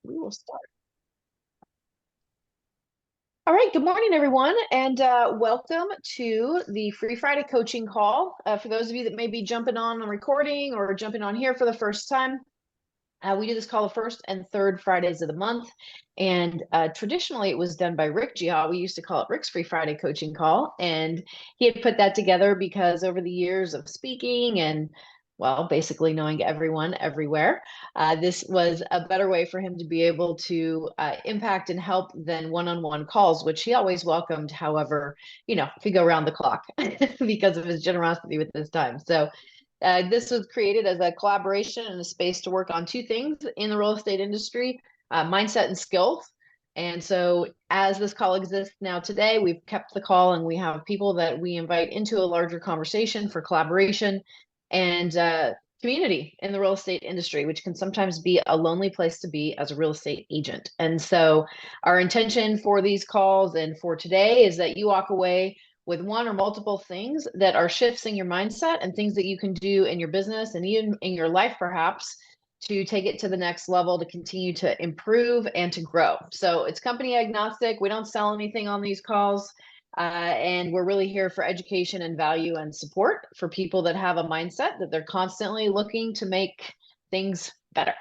We will start. All right, good morning, everyone, and welcome to the Free Friday coaching call. For those of you that may be jumping on recording or jumping on here for the first time, we do this call the first and third Fridays of the month. And traditionally, it was done by Rick Gia. We used to call it Rick's Free Friday coaching call. And he had put that together because over the years of speaking and well, basically knowing everyone everywhere, this was a better way for him to be able to impact and help than one-on-one calls, which he always welcomed. However, if we go around the clock because of his generosity with his time. So this was created as a collaboration and a space to work on two things in the real estate industry, mindset and skills. And so, as this call exists now today, we've kept the call and we have people that we invite into a larger conversation for collaboration and community in the real estate industry, which can sometimes be a lonely place to be as a real estate agent. And so, our intention for these calls and for today is that you walk away with one or multiple things that are shifts in your mindset and things that you can do in your business and even in your life, perhaps, to take it to the next level, to continue to improve and to grow. So it's company agnostic. We don't sell anything on these calls. And we're really here for education and value and support for people that have a mindset that they're constantly looking to make things better.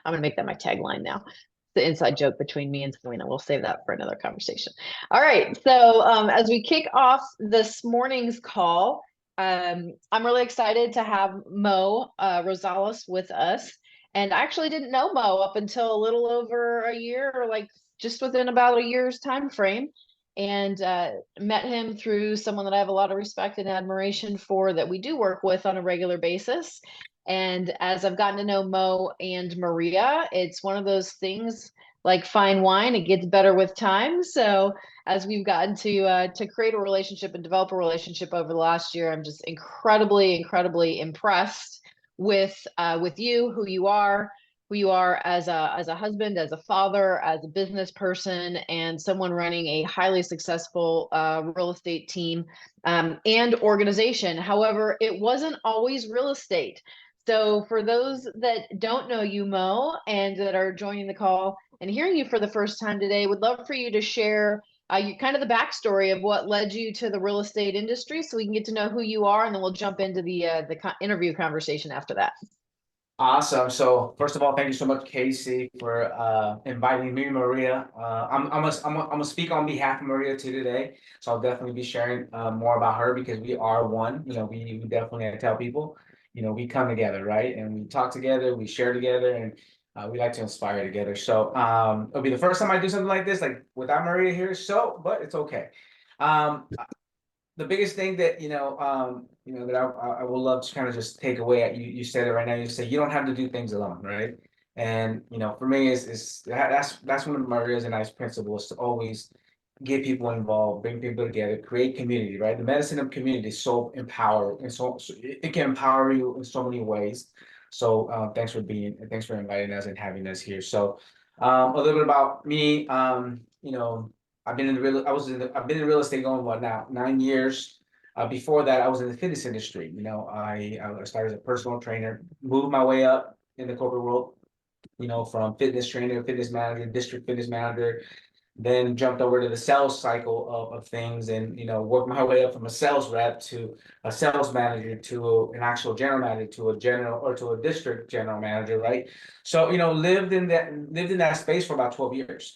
I'm going to make that my tagline now. The inside joke between me and Selena. We'll save that for another conversation. All right. So as we kick off this morning's call, I'm really excited to have Mo Rosales with us. And I actually didn't know Mo up until a little over a year, or like just within about a year's time frame. And met him through someone that I have a lot of respect and admiration for that we do work with on a regular basis. And as I've gotten to know Mo and Maria, it's one of those things like fine wine, it gets better with time. So as we've gotten to create a relationship and develop a relationship over the last year, I'm just incredibly impressed with you, who you are as a husband, as a father, as a business person, and someone running a highly successful real estate team and organization. However, it wasn't always real estate. So for those that don't know you, Mo, and that are joining the call and hearing you for the first time today, would love for you to share you kind of the backstory of what led you to the real estate industry, so we can get to know who you are, and then we'll jump into the interview conversation after that. Awesome. So first of all, thank you so much, Casey, for inviting me, Maria. I'm gonna speak on behalf of Maria too today. So I'll definitely be sharing more about her because we are one. We definitely tell people, we come together, right? And we talk together, we share together, and we like to inspire together. So it'll be the first time I do something like this, like without Maria here. So, but it's okay. Um, the biggest thing that that I would love to kind of just take away at you said it right now. You say you don't have to do things alone, right? And for me is that's one of Maria's and I's principles, to always get people involved, bring people together, create community, right? The medicine of community is so empowered, and so it can empower you in so many ways. So thanks for inviting us and having us here. So a little bit about me. I've been in real estate going what now 9 years. Before that, I was in the fitness industry. I started as a personal trainer, moved my way up in the corporate world. From fitness trainer, fitness manager, district fitness manager, then jumped over to the sales cycle of things, and worked my way up from a sales rep to a sales manager to an actual general manager to a general or to a district general manager, right? So lived in that space for about 12 years.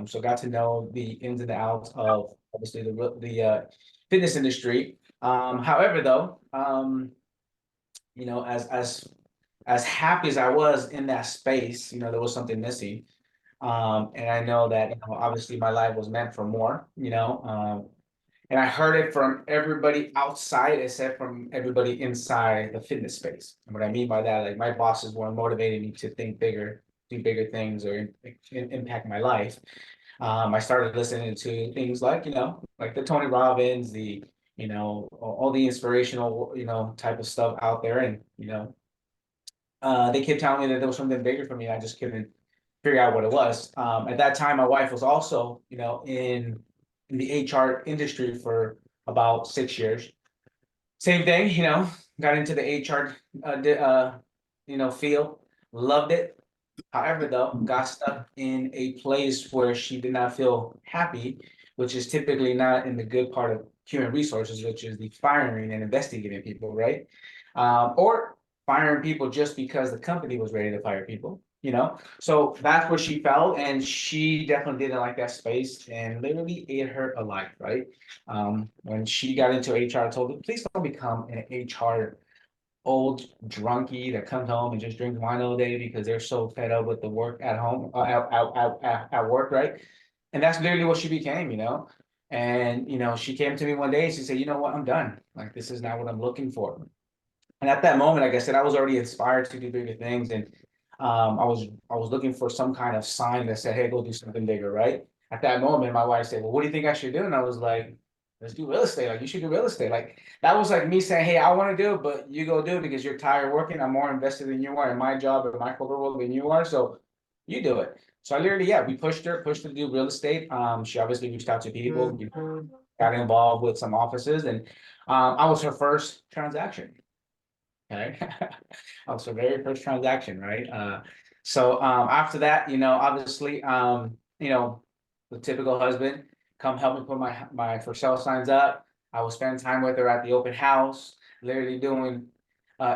So got to know the ins and outs of obviously the fitness industry. However, though, as happy as I was in that space, there was something missing. And I know that, obviously my life was meant for more, and I heard it from everybody outside except from everybody inside the fitness space. And what I mean by that, like my bosses were motivating me to think bigger, do bigger things, or impact my life. I started listening to things like the Tony Robbins, all the inspirational, type of stuff out there. And, they kept telling me that there was something bigger for me. I just couldn't figure out what it was. At that time, my wife was also, in the HR industry for about 6 years. Same thing, got into the HR, field, loved it. However, though, got stuck in a place where she did not feel happy, which is typically not in the good part of human resources, which is the firing and investigating people, right? Or firing people just because the company was ready to fire people, you know? So that's where she felt, and she definitely didn't like that space and literally ate her alive, right? When she got into HR, I told her, please don't become an HR old drunkie that comes home and just drinks wine all day because they're so fed up with the work at home, at work, right? And that's literally what she became, you know. And she came to me one day and she said, "You know what? I'm done. Like this is not what I'm looking for." And at that moment, like I said, I was already inspired to do bigger things, and I was looking for some kind of sign that said, "Hey, go do something bigger," right? At that moment, my wife said, "Well, what do you think I should do?" And I was like, "Let's do real estate. Like you should do real estate." Like that was like me saying, "Hey, I want to do it, but you go do it because you're tired working. I'm more invested than you are in my job and my corporate world than you are. So you do it." So I literally, yeah, we pushed her to do real estate. She obviously reached out to people, got involved with some offices, and I was her first transaction. Okay. Also, very first transaction, right? So after that, obviously, the typical husband, come help me put my for sale signs up. I will spend time with her at the open house, literally doing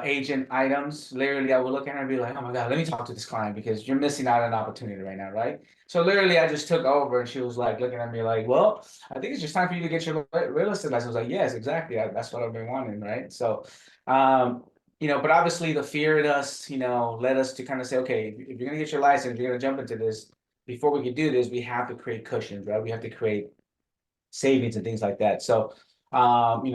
agent items. Literally, I would look at her and be like, "Oh my God, let me talk to this client because you're missing out on an opportunity right now, right?" So literally, I just took over, and she was like looking at me like, "Well, I think it's just time for you to get your real estate license." I was like, "Yes, exactly. That's what I've been wanting, right?" So. Um, but obviously the fear in us, led us to kind of say, okay, if you're gonna get your license, you're gonna jump into this. Before we could do this, we have to create cushions, right? We have to create savings and things like that. So,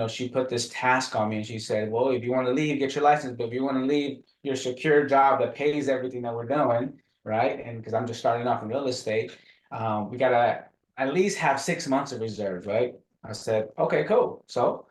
she put this task on me and she said, well, if you want to leave, get your license. But if you want to leave your secure job that pays everything that we're doing, right? And because I'm just starting off in real estate, we gotta at least have 6 months of reserves, right? I said, okay, cool. So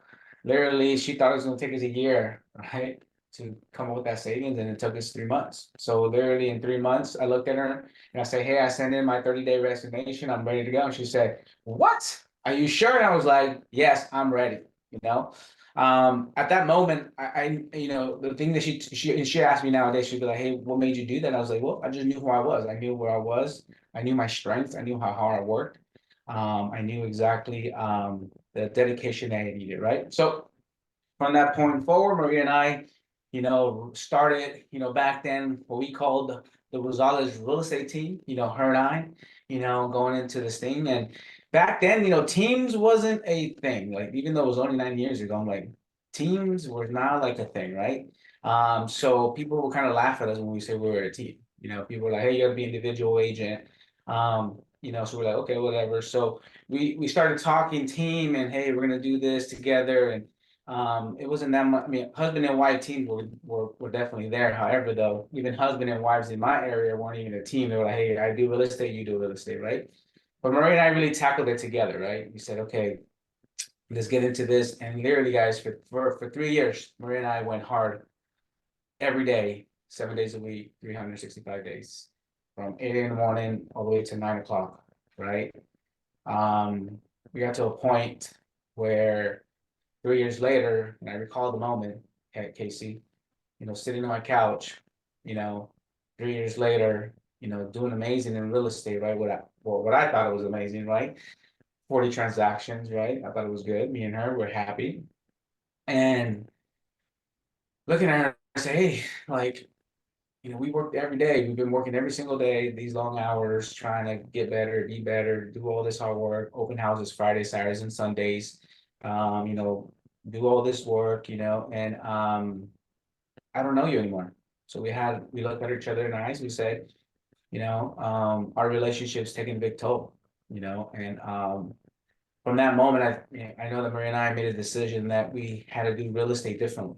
literally she thought it was gonna take us a year, right? To come up with that savings, and it took us 3 months. So literally in 3 months, I looked at her and I said, hey, I sent in my 30-day resignation. I'm ready to go. And she said, what? Are you sure? And I was like, yes, I'm ready, you know? At that moment, the thing that she asked me nowadays, she'd be like, hey, what made you do that? And I was like, well, I just knew who I was. I knew where I was. I knew my strengths. I knew how hard I worked. I knew exactly the dedication that I needed, right? So from that point forward, Maria and I, started, back then what we called the Rosales real estate team, her and I, going into this thing. And back then, teams wasn't a thing. Like, even though it was only 9 years ago, I'm like, teams were not like a thing, right? So people would kind of laugh at us when we say we were a team. People were like, hey, you gotta be individual agent. So we're like, okay, whatever. So we started talking team and hey, we're gonna do this together. And it wasn't that much. I mean, husband and wife teams were definitely there. However, though, even husband and wives in my area weren't even a team. They were like, hey, I do real estate, you do real estate, right? But Marie and I really tackled it together, right? We said, okay, let's get into this. And literally, guys, for 3 years, Marie and I went hard every day, 7 days a week, 365 days, from 8 in the morning all the way to 9 o'clock, right? Um, we got to a point where 3 years later, and I recall the moment at Casey, sitting on my couch, you know, 3 years later, doing amazing in real estate, right? What I thought it was amazing, right? 40 transactions, right? I thought it was good. Me and her were happy. And looking at her, I say, hey, like, we worked every day. We've been working every single day, these long hours, trying to get better, be better, do all this hard work, open houses Fridays, Saturdays, and Sundays. Um, you know, do all this work, and I don't know you anymore. So we looked at each other in the eyes. We said, our relationship's taking a big toll, and from that moment, I know that Maria and I made a decision that we had to do real estate differently,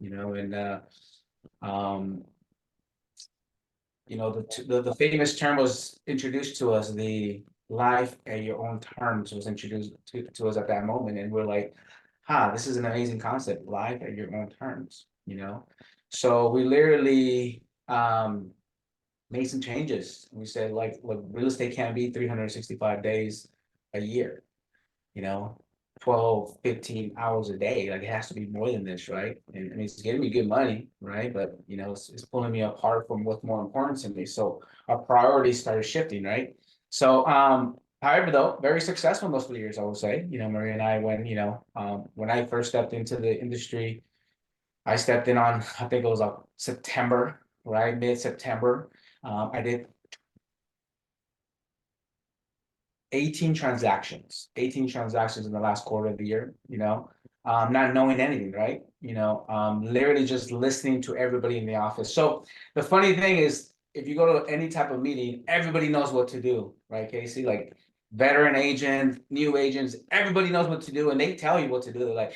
and um, the famous term was introduced to us, the life at your own terms was introduced to us at that moment. And we're like, this is an amazing concept, life at your own terms, So we literally made some changes. We said, like, look, real estate can't be 365 days a year, you know. 12, 15 hours a day. Like it has to be more than this, right? And I mean, it's giving me good money, right? But you know, it's pulling me apart from what's more important to me. So our priorities started shifting, right? So, however, though, very successful in those 3 years, I would say. You know, Maria and I, when I first stepped into the industry, I stepped in on, I think it was September, right? Mid-September. I did 18 transactions in the last quarter of the year, not knowing anything, right? Literally just listening to everybody in the office. So the funny thing is, if you go to any type of meeting, everybody knows what to do, right, Casey? Like veteran agents, new agents, everybody knows what to do, and they tell you what to do. They're like,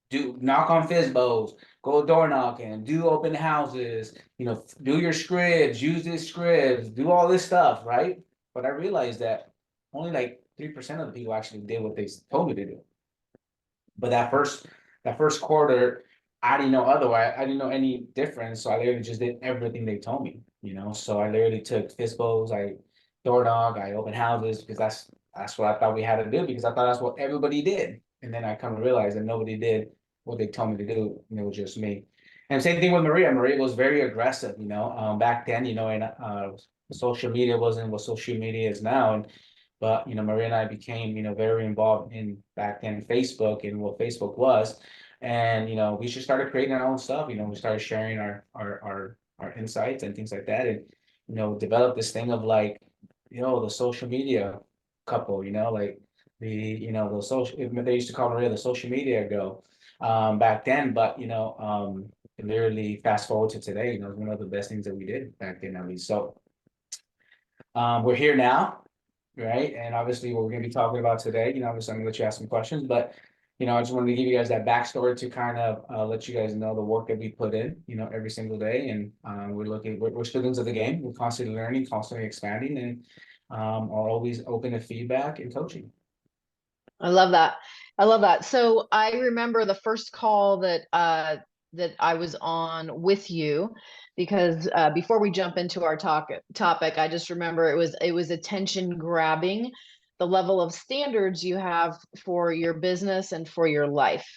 do knock on FISBOs, go door knocking, do open houses, do your scripts, use this scripts, do all this stuff, right? But I realized that only like 3% of the people actually did what they told me to do. But that first quarter, I didn't know otherwise. I didn't know any difference. So I literally just did everything they told me. So I literally took FISBOs, I door knock, I open houses because that's what I thought we had to do because I thought that's what everybody did. And then I come to realize that nobody did what they told me to do, and it was just me. And same thing with Maria. Maria was very aggressive. Back then, and social media wasn't what social media is now. But Maria and I became very involved in back then in Facebook and what Facebook was, and we just started creating our own stuff. We started sharing our insights and things like that, and developed this thing of like the social media couple. Like the social they used to call Maria the social media girl back then, but literally fast forward to today, it's one of the best things that we did back then, at least. So we're here now, right? And obviously, what we're going to be talking about today, obviously, I'm going to let you ask some questions, but I just wanted to give you guys that backstory to kind of let you guys know the work that we put in, every single day. And we're students of the game. We're constantly learning, constantly expanding, and are always open to feedback and coaching. I love that. I love that. So I remember the first call that I was on with you, because before we jump into our topic, I just remember it was attention grabbing, the level of standards you have for your business and for your life.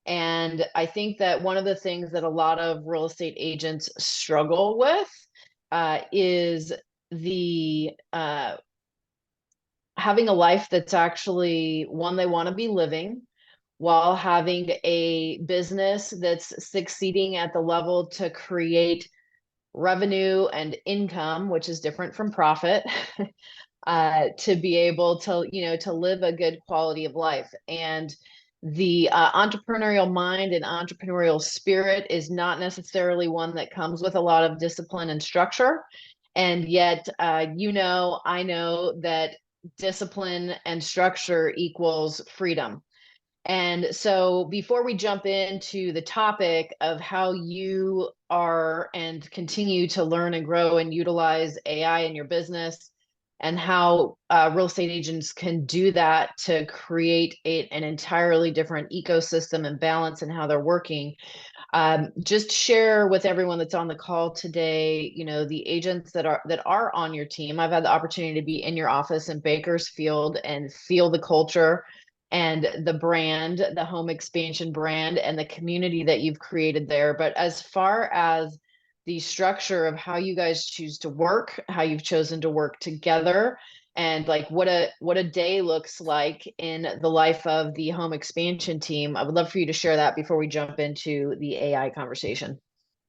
And I think that one of the things that a lot of real estate agents struggle with is the having a life that's actually one they want to be living, while having a business that's succeeding at the level to create revenue and income, which is different from profit, to be able to, to live a good quality of life. And the entrepreneurial mind and entrepreneurial spirit is not necessarily one that comes with a lot of discipline and structure. And yet, I know that discipline and structure equals freedom. And so before we jump into the topic of how you are and continue to learn and grow and utilize AI in your business, and how real estate agents can do that to create an entirely different ecosystem and balance in how they're working, just share with everyone that's on the call today, the agents that are on your team. I've had the opportunity to be in your office in Bakersfield and feel the culture and the brand, the home expansion brand, and the community that you've created there. But as far as the structure of how you guys choose to work, how you've chosen to work together, and like what a day looks like in the life of the home expansion team, I would love for you to share that before we jump into the AI conversation.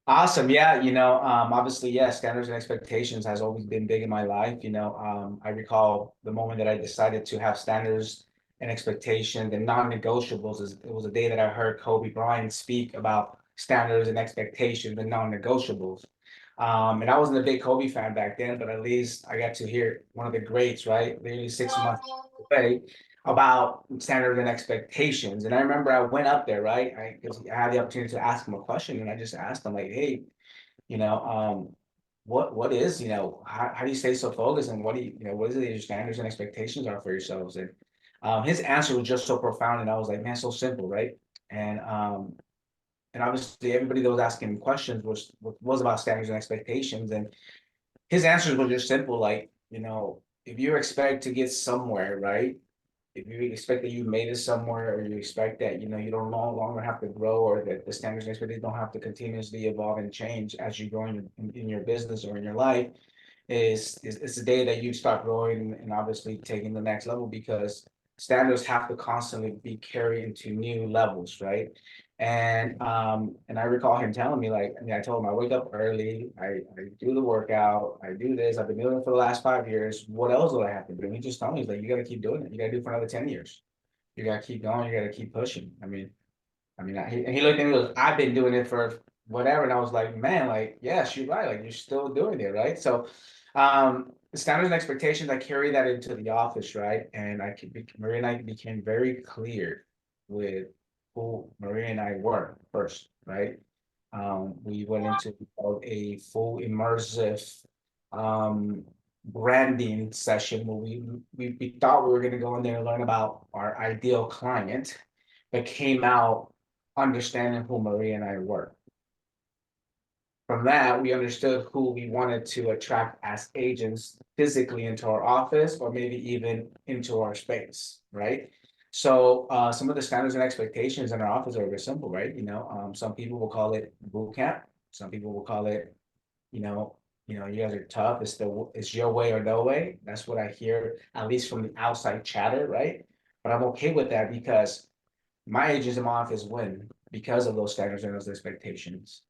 Awesome. Yeah. Obviously, yeah, standards and expectations has always been big in my life. I recall the moment that I decided to have standards and expectations and non-negotiables. It was a day that I heard Kobe Bryant speak about standards and expectations and non-negotiables. And I wasn't a big Kobe fan back then, but at least I got to hear one of the greats, right? Literally 6 months away about standards and expectations. And I remember I went up there, right? Because I had the opportunity to ask him a question, and I just asked him, like, hey, you know, what is, how do you stay so focused, and what is it that your standards and expectations are for yourselves? And his answer was just so profound, and I was like, man, so simple, right? And obviously everybody that was asking questions was about standards and expectations, and his answers were just simple, like, if you expect to get somewhere, right? if you expect that you made it somewhere, or you expect that, you don't no longer have to grow, or that the standards and expectations don't have to continuously evolve and change as you grow in your business or in your life, is it's the day that you start growing and obviously taking the next level, because standards have to constantly be carried into new levels, right? And I recall him telling me, like, I mean, I told him I wake up early, I do the workout, I do this, I've been doing it for the last 5 years. What else do I have to do? And he just told me, he's like, you gotta keep doing it. You gotta do it for another 10 years. You gotta keep going, you gotta keep pushing. He looked at me and goes, I've been doing it for whatever. And I was like, man, like, yes, you're right. Like, you're still doing it, right? So, the standards and expectations, I carry that into the office, right? And Maria and I became very clear with who Maria and I were first, right? We went into a full immersive um, branding session where we thought we were going to go in there and learn about our ideal client, but came out understanding who Maria and I were. From that, we understood who we wanted to attract as agents physically into our office, or maybe even into our space, right? So some of the standards and expectations in our office are very simple, right? Some people will call it boot camp. Some people will call it, you know, you guys are tough. It's your way or no way. That's what I hear, at least from the outside chatter, right? But I'm okay with that, because my agents in my office win because of those standards and those expectations.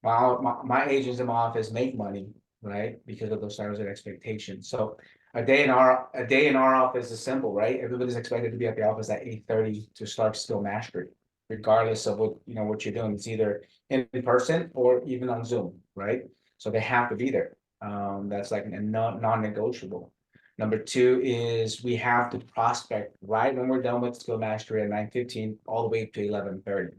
My agents in my office make money, right? Because of those standards and expectations. So a day in our office is simple, right? Everybody's expected to be at the office at 8:30 to start skill mastery, regardless of what you're doing. It's either in person or even on Zoom, right? So they have to be there. That's like a non-negotiable. Number two is we have to prospect right when we're done with skill mastery at 9:15 all the way to 11:30,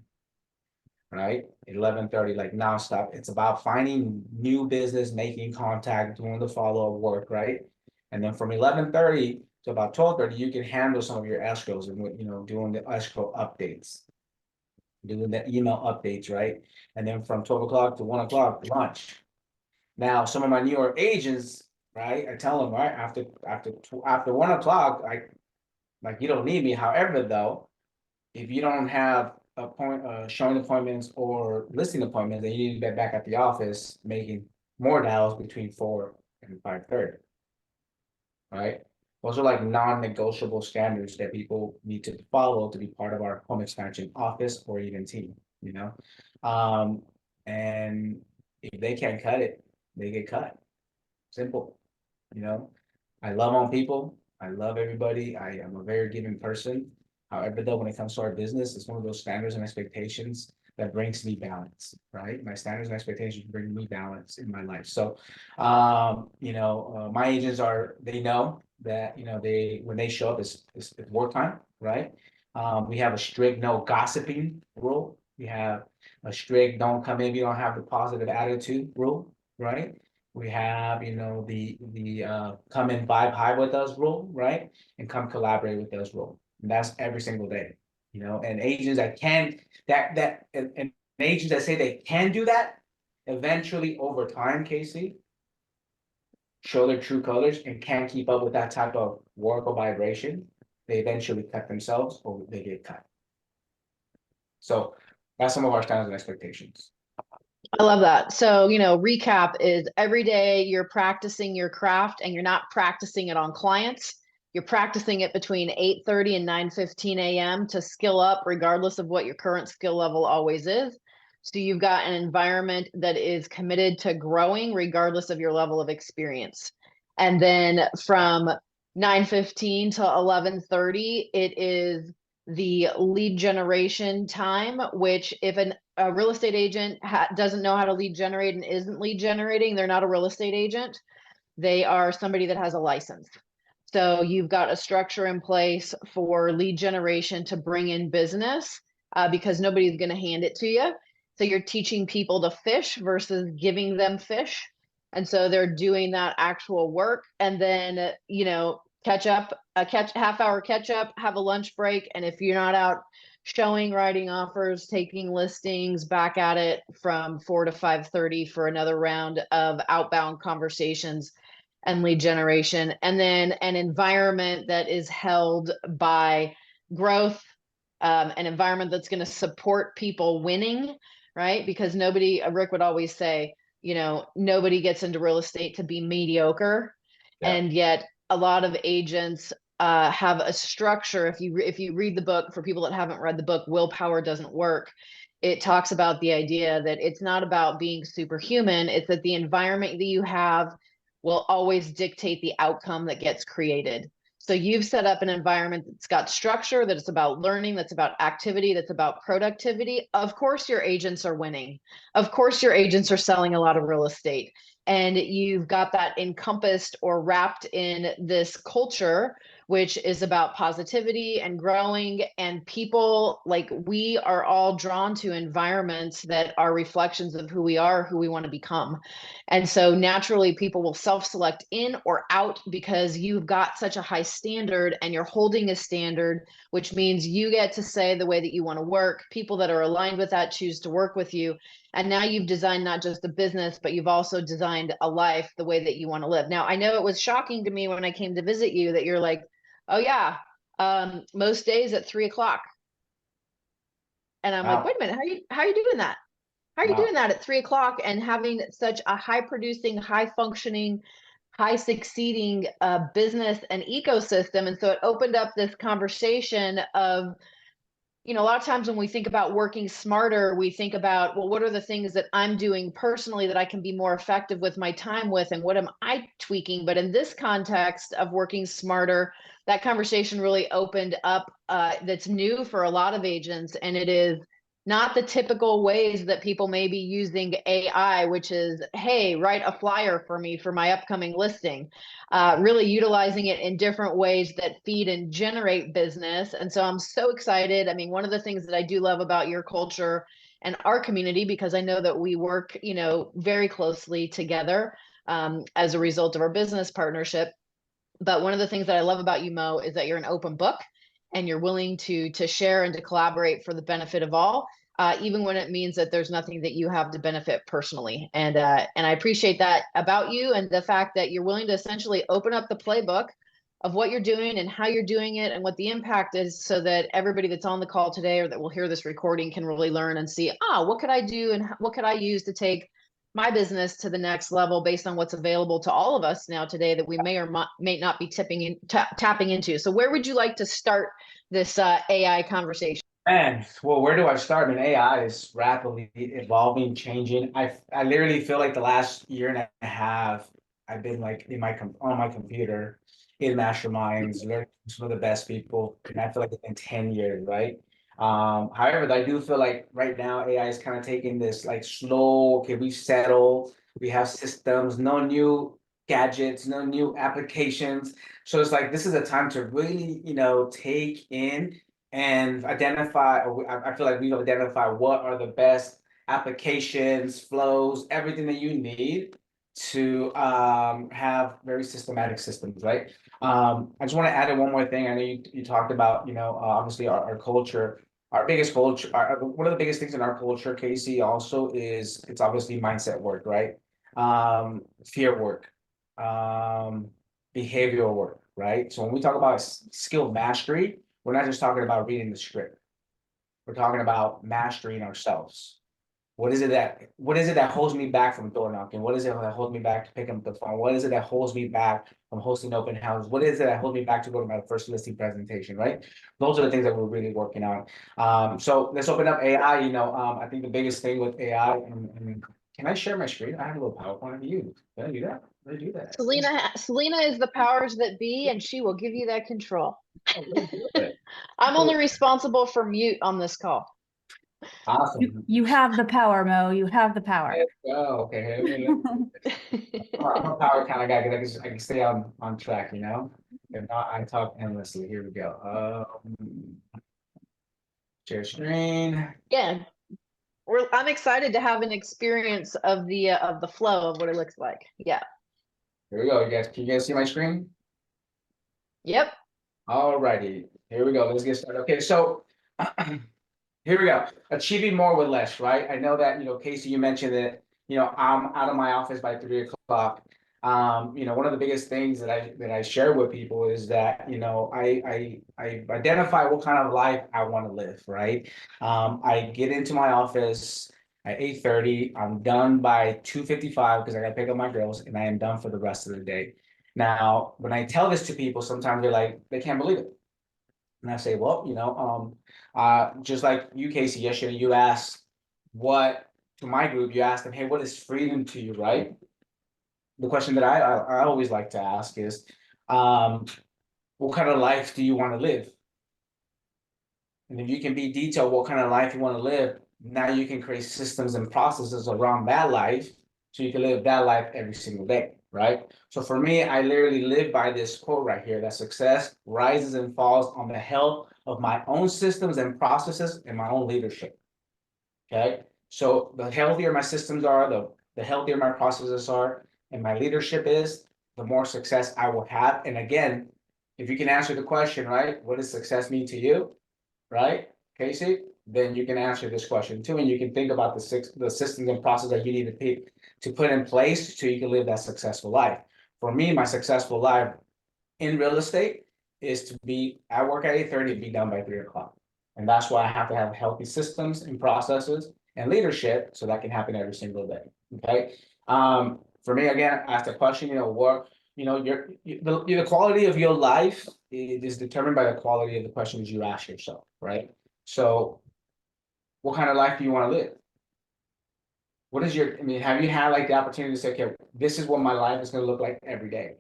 right? 11:30, like nonstop. It's about finding new business, making contact, doing the follow-up work, right? And then from 11:30 to about 12:30, you can handle some of your escrows and doing the escrow updates, doing the email updates, right? And then from 12 o'clock to 1 o'clock, lunch. Now, some of my newer agents, right? I tell them, right, after 1 o'clock, like you don't need me. However, though, if you don't have showing appointments or listing appointments, then you need to be back at the office making more dials between 4 and 5:30, right? Those are like non-negotiable standards that people need to follow to be part of our home expansion office or even team, you know? And if they can't cut it, they get cut. Simple, you know? I love on people. I love everybody. I am a very giving person. However, though, when it comes to our business, it's one of those standards and expectations that brings me balance, right? My standards and expectations bring me balance in my life. So, my agents they know that, when they show up, it's work time, right? We have a strict no gossiping rule. We have a strict don't come in if you don't have the positive attitude rule, right? We have, the come and vibe high with us rule, right? And come collaborate with us rule. And that's every single day, and agents that can and agents that say they can do that, eventually over time, Casey, show their true colors and can't keep up with that type of work or vibration, they eventually cut themselves or they get cut. So that's some of our standards and expectations. I love that. So, recap is every day you're practicing your craft and you're not practicing it on clients. You're practicing it between 8:30 and 9:15 a.m. to skill up regardless of what your current skill level always is. So you've got an environment that is committed to growing regardless of your level of experience. And then from 9:15 to 11:30, it is the lead generation time, which if a real estate agent doesn't know how to lead generate and isn't lead generating, they're not a real estate agent. They are somebody that has a license. So you've got a structure in place for lead generation to bring in business because nobody's going to hand it to you. So you're teaching people to fish versus giving them fish. And so they're doing that actual work. And then, catch up, half hour catch up, have a lunch break. And if you're not out showing, writing offers, taking listings, back at it from 4 to 5:30 for another round of outbound conversations. and lead generation, and then an environment that is held by growth, an environment that's going to support people winning, right? Because nobody, Rick would always say, nobody gets into real estate to be mediocre. Yeah. And yet a lot of agents have a structure. If you read the book, for people that haven't read the book, Willpower Doesn't Work, it talks about the idea that it's not about being superhuman. It's that the environment that you have will always dictate the outcome that gets created. So you've set up an environment that's got structure, that it's about learning, that's about activity, that's about productivity. Of course, your agents are winning. Of course, your agents are selling a lot of real estate. And you've got that encompassed or wrapped in this culture, which is about positivity and growing. And people, like, we are all drawn to environments that are reflections of who we are, who we want to become. And so naturally, people will self-select in or out because you've got such a high standard and you're holding a standard, which means you get to say the way that you want to work. People that are aligned with that choose to work with you. And now you've designed not just a business, but you've also designed a life the way that you want to live. Now, I know it was shocking to me when I came to visit you that you're like, oh yeah, most days at 3 o'clock. And I'm like, Wow. wait a minute, how are you doing that? How are you doing Wow. that at 3 o'clock and having such a high producing, high functioning, high succeeding business and ecosystem? And so it opened up this conversation of, a lot of times when we think about working smarter, we think about, well, what are the things that I'm doing personally that I can be more effective with my time with, and what am I tweaking? But in this context of working smarter, that conversation really opened up, that's new for a lot of agents. And it is not the typical ways that people may be using AI, which is, hey, write a flyer for me for my upcoming listing. Really utilizing it in different ways that feed and generate business. And so I'm so excited. I mean, one of the things that I do love about your culture and our community, because I know that we work, very closely together, as a result of our business partnership. But one of the things that I love about you, Mo, is that you're an open book and you're willing to share and to collaborate for the benefit of all, even when it means that there's nothing that you have to benefit personally. And I appreciate that about you, and the fact that you're willing to essentially open up the playbook of what you're doing and how you're doing it and what the impact is, so that everybody that's on the call today or that will hear this recording can really learn and see, what could I do and what could I use to take my business to the next level based on what's available to all of us now today that we may or may not be tapping into. So where would you like to start this AI conversation? Man, well, where do I start? I mean, AI is rapidly evolving, changing. I literally feel like the last year and a half, I've been like on my computer in masterminds, learning from some of the best people, and I feel like it's been 10 years, right? However, I do feel like right now AI is kind of taking this like slow, okay, we settle, we have systems, no new gadgets, no new applications. So it's like this is a time to really, take in and identify, or I feel like we've identified what are the best applications, flows, everything that you need to have very systematic systems, right? I just want to add in one more thing. I know you talked about, obviously our culture, our biggest culture, one of the biggest things in our culture, Casey, also is it's obviously mindset work, right? Fear work, um, behavioral work, right? So when we talk about skill mastery, we're not just talking about reading the script. We're talking about mastering ourselves. What is it that holds me back from door knocking? What is it that holds me back to pick up the phone? What is it that holds me back from hosting open houses? What is it that holds me back to go to my first listing presentation, right? Those are the things that we're really working on. So let's open up AI. I think the biggest thing with AI, and can I share my screen? I have a little PowerPoint of you. Can I do that? Can I do that? Selena is the powers that be, and she will give you that control. Oh, really good. I'm only responsible for mute on this call. Awesome. You have the power, Mo. You have the power. Oh, okay. I'm a power kind of guy because I can stay on track, If not, I talk endlessly. Here we go. Share screen. Yeah, I'm excited to have an experience of the flow of what it looks like. Yeah. Here we go. Can you guys see my screen? Yep. All righty. Here we go. Let's get started. Okay, so here we go. Achieving more with less, right? I know that, Casey, you mentioned that, I'm out of my office by 3 o'clock. One of the biggest things that I share with people is that, I identify what kind of life I want to live, right? I get into my office at 8:30. I'm done by 2:55 because I got to pick up my girls, and I am done for the rest of the day. Now, when I tell this to people, sometimes they're like, they can't believe it. And I say, well, just like you, Casey, yesterday, you asked to my group, you asked them, hey, what is freedom to you, right? The question that I always like to ask is, what kind of life do you want to live? And if you can be detailed what kind of life you want to live, now you can create systems and processes around that life so you can live that life every single day, right? So for me, I literally live by this quote right here, that success rises and falls on the health of my own systems and processes and my own leadership. Okay. So the healthier my systems are, the healthier my processes are, and my leadership is, the more success I will have. And again, if you can answer the question, right, what does success mean to you? Right, Casey? Then you can answer this question too, and you can think about the systems and process that you need to put in place so you can live that successful life. For me, my successful life in real estate is to be at work at 8:30 and be done by 3 o'clock. And that's why I have to have healthy systems and processes and leadership so that can happen every single day. Okay. For me, again, I asked the question, the quality of your life is determined by the quality of the questions you ask yourself, right? So what kind of life do you want to live? Have you had like the opportunity to say, okay, this is what my life is going to look like every day?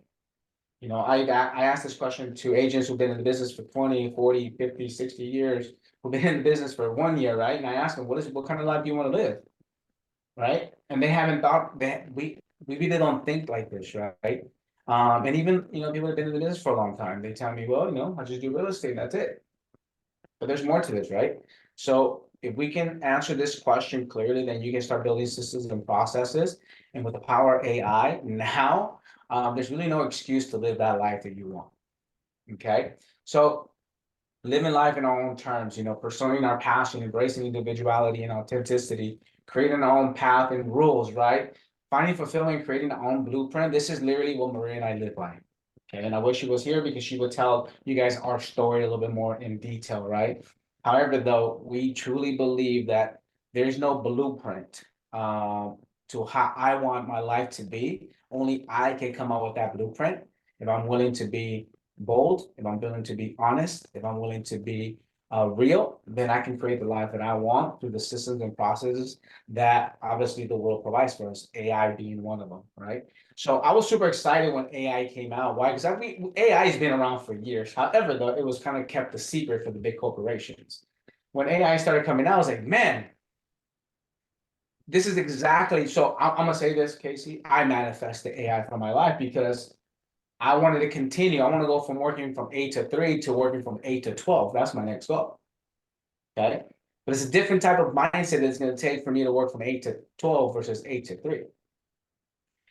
I asked this question to agents who've been in the business for 20, 40, 50, 60 years, who've been in the business for 1 year, right? And I asked them, what kind of life do you want to live? Right? And they haven't thought that we really don't think like this, right? And even, people have been in the business for a long time. They tell me, well, I just do real estate and that's it. But there's more to this, right? So if we can answer this question clearly, then you can start building systems and processes. And with the power of AI now, there's really no excuse to live that life that you want. Okay. So living life in our own terms, pursuing our passion, embracing individuality and authenticity, creating our own path and rules, right? Finding fulfilling, creating our own blueprint. This is literally what Maria and I live by. Okay, and I wish she was here because she would tell you guys our story a little bit more in detail, right? However, though, we truly believe that there's no blueprint to how I want my life to be. Only I can come up with that blueprint if I'm willing to be bold, if I'm willing to be honest, if I'm willing to be real, then I can create the life that I want through the systems and processes that obviously the world provides for us, AI being one of them, right? So I was super excited when AI came out. Why? Because AI has been around for years. However, though, it was kind of kept a secret for the big corporations. When AI started coming out, I was like, man, this is exactly, so I'm gonna say this, Casey, I manifested AI for my life because I wanted to continue. I want to go from working from 8 to 3 to working from 8 to 12. That's my next goal. Okay. But it's a different type of mindset it's going to take for me to work from 8 to 12 versus 8 to 3.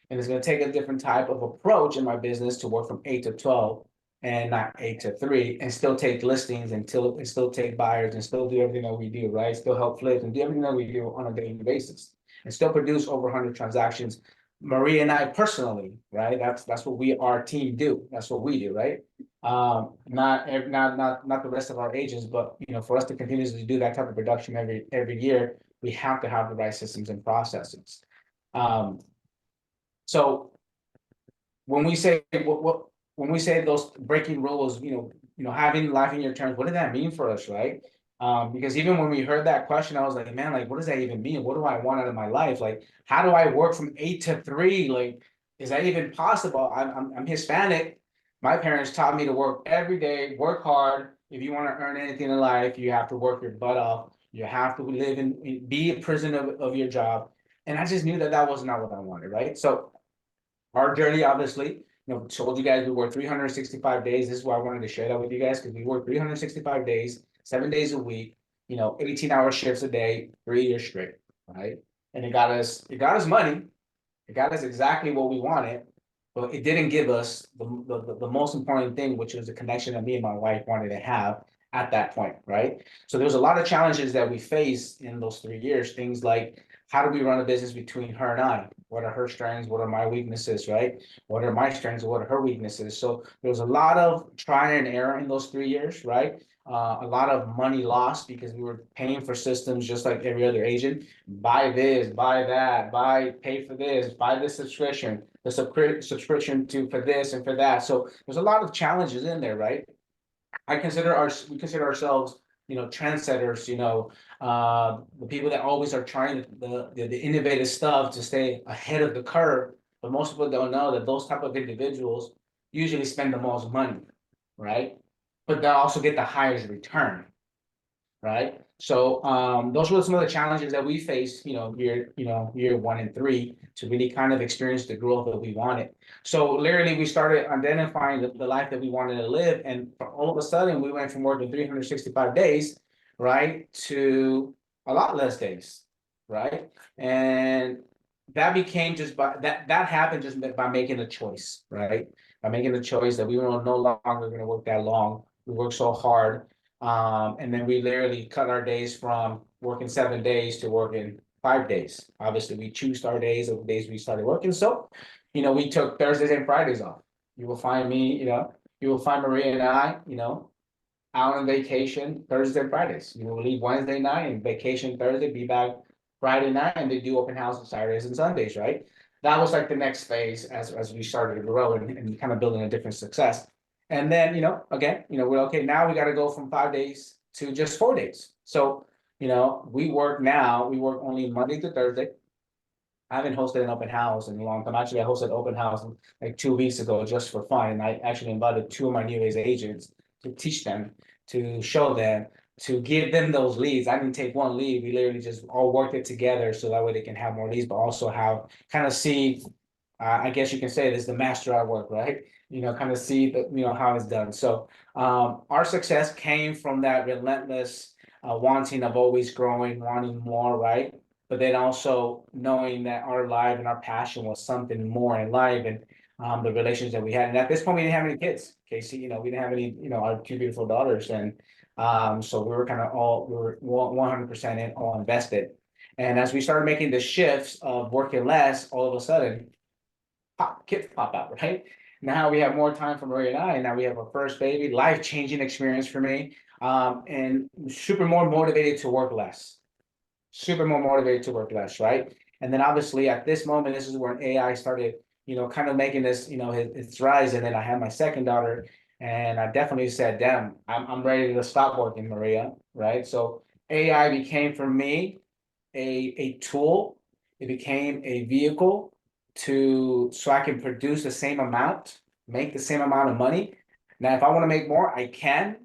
And it's going to take a different type of approach in my business to work from 8 to 12 and not 8 to 3 and still take listings and still take buyers and still do everything that we do, right? Still help flip and do everything that we do on a daily basis and still produce over 100 transactions. Maria and I personally, right? That's what our team do. That's what we do, right? Not the rest of our agents, but for us to continuously do that type of production every year, we have to have the right systems and processes. So when we say when we say those breaking rules, having life in your terms, what does that mean for us, right? Because even when we heard that question, I was like, man, like, what does that even mean? What do I want out of my life? Like, how do I work from 8 to 3? Like, is that even possible? I'm Hispanic. My parents taught me to work every day, work hard. If you want to earn anything in life, you have to work your butt off. You have to be a prisoner of your job. And I just knew that was not what I wanted, right? So our journey, obviously, told you guys we work 365 days. This is why I wanted to share that with you guys, because we work 365 days, 7 days a week, 18-hour shifts a day, 3 years straight, right? And it got us money. It got us exactly what we wanted, but it didn't give us the most important thing, which was the connection that me and my wife wanted to have at that point, right? So there was a lot of challenges that we faced in those 3 years. Things like, how do we run a business between her and I? What are her strengths? What are my weaknesses, right? What are my strengths? What are her weaknesses? So there was a lot of trial and error in those 3 years, right? A lot of money lost because we were paying for systems just like every other agent. Buy this, buy that, pay for this, buy this subscription, the subscription to for this and for that. So there's a lot of challenges in there, right? We consider ourselves, trendsetters, the people that always are trying the innovative stuff to stay ahead of the curve. But most people don't know that those type of individuals usually spend the most money, right? But they also get the highest return, right? So those were some of the challenges that we faced, year 1 and 3 to really kind of experience the growth that we wanted. So literally we started identifying the life that we wanted to live. And all of a sudden we went from working 365 days, right, to a lot less days, right? And that became just that happened just by making a choice, right? By making the choice that we were no longer going to work that long. We worked so hard, and then we literally cut our days from working 7 days to working 5 days. Obviously, we choose our days of the days we started working. So, we took Thursdays and Fridays off. You will find me, you will find Maria and I, out on vacation Thursdays and Fridays. You will leave Wednesday night and vacation Thursday, be back Friday night, and they do open houses Saturdays and Sundays, right? That was like the next phase as we started to grow and kind of building a different success. And then, again, we're okay. Now we got to go from 5 days to just 4 days. So, we work only Monday to Thursday. I haven't hosted an open house in a long time. Actually, I hosted an open house like 2 weeks ago just for fun. And I actually invited two of my new age agents to teach them, to show them, to give them those leads. I didn't take one lead. We literally just all worked it together so that way they can have more leads, but also how kind of see, I guess you can say it is the master at work, right? Kind of see how it's done. So our success came from that relentless wanting of always growing, wanting more, right? But then also knowing that our life and our passion was something more in life, and the relations that we had. And at this point, we didn't have any kids, Casey. We didn't have any, our two beautiful daughters, and so we were kind of we were 100% in, all invested. And as we started making the shifts of working less, all of a sudden, kids pop out, right? Now we have more time for Maria and I, and now we have our first baby, life-changing experience for me, and super more motivated to work less. Super more motivated to work less, right? And then obviously at this moment, this is where AI started, kind of making this, its rise. And then I had my second daughter, and I definitely said, damn, I'm ready to stop working, Maria, right? So AI became for me a tool. It became a vehicle so I can produce the same amount, make the same amount of money. Now, if I want to make more, I can.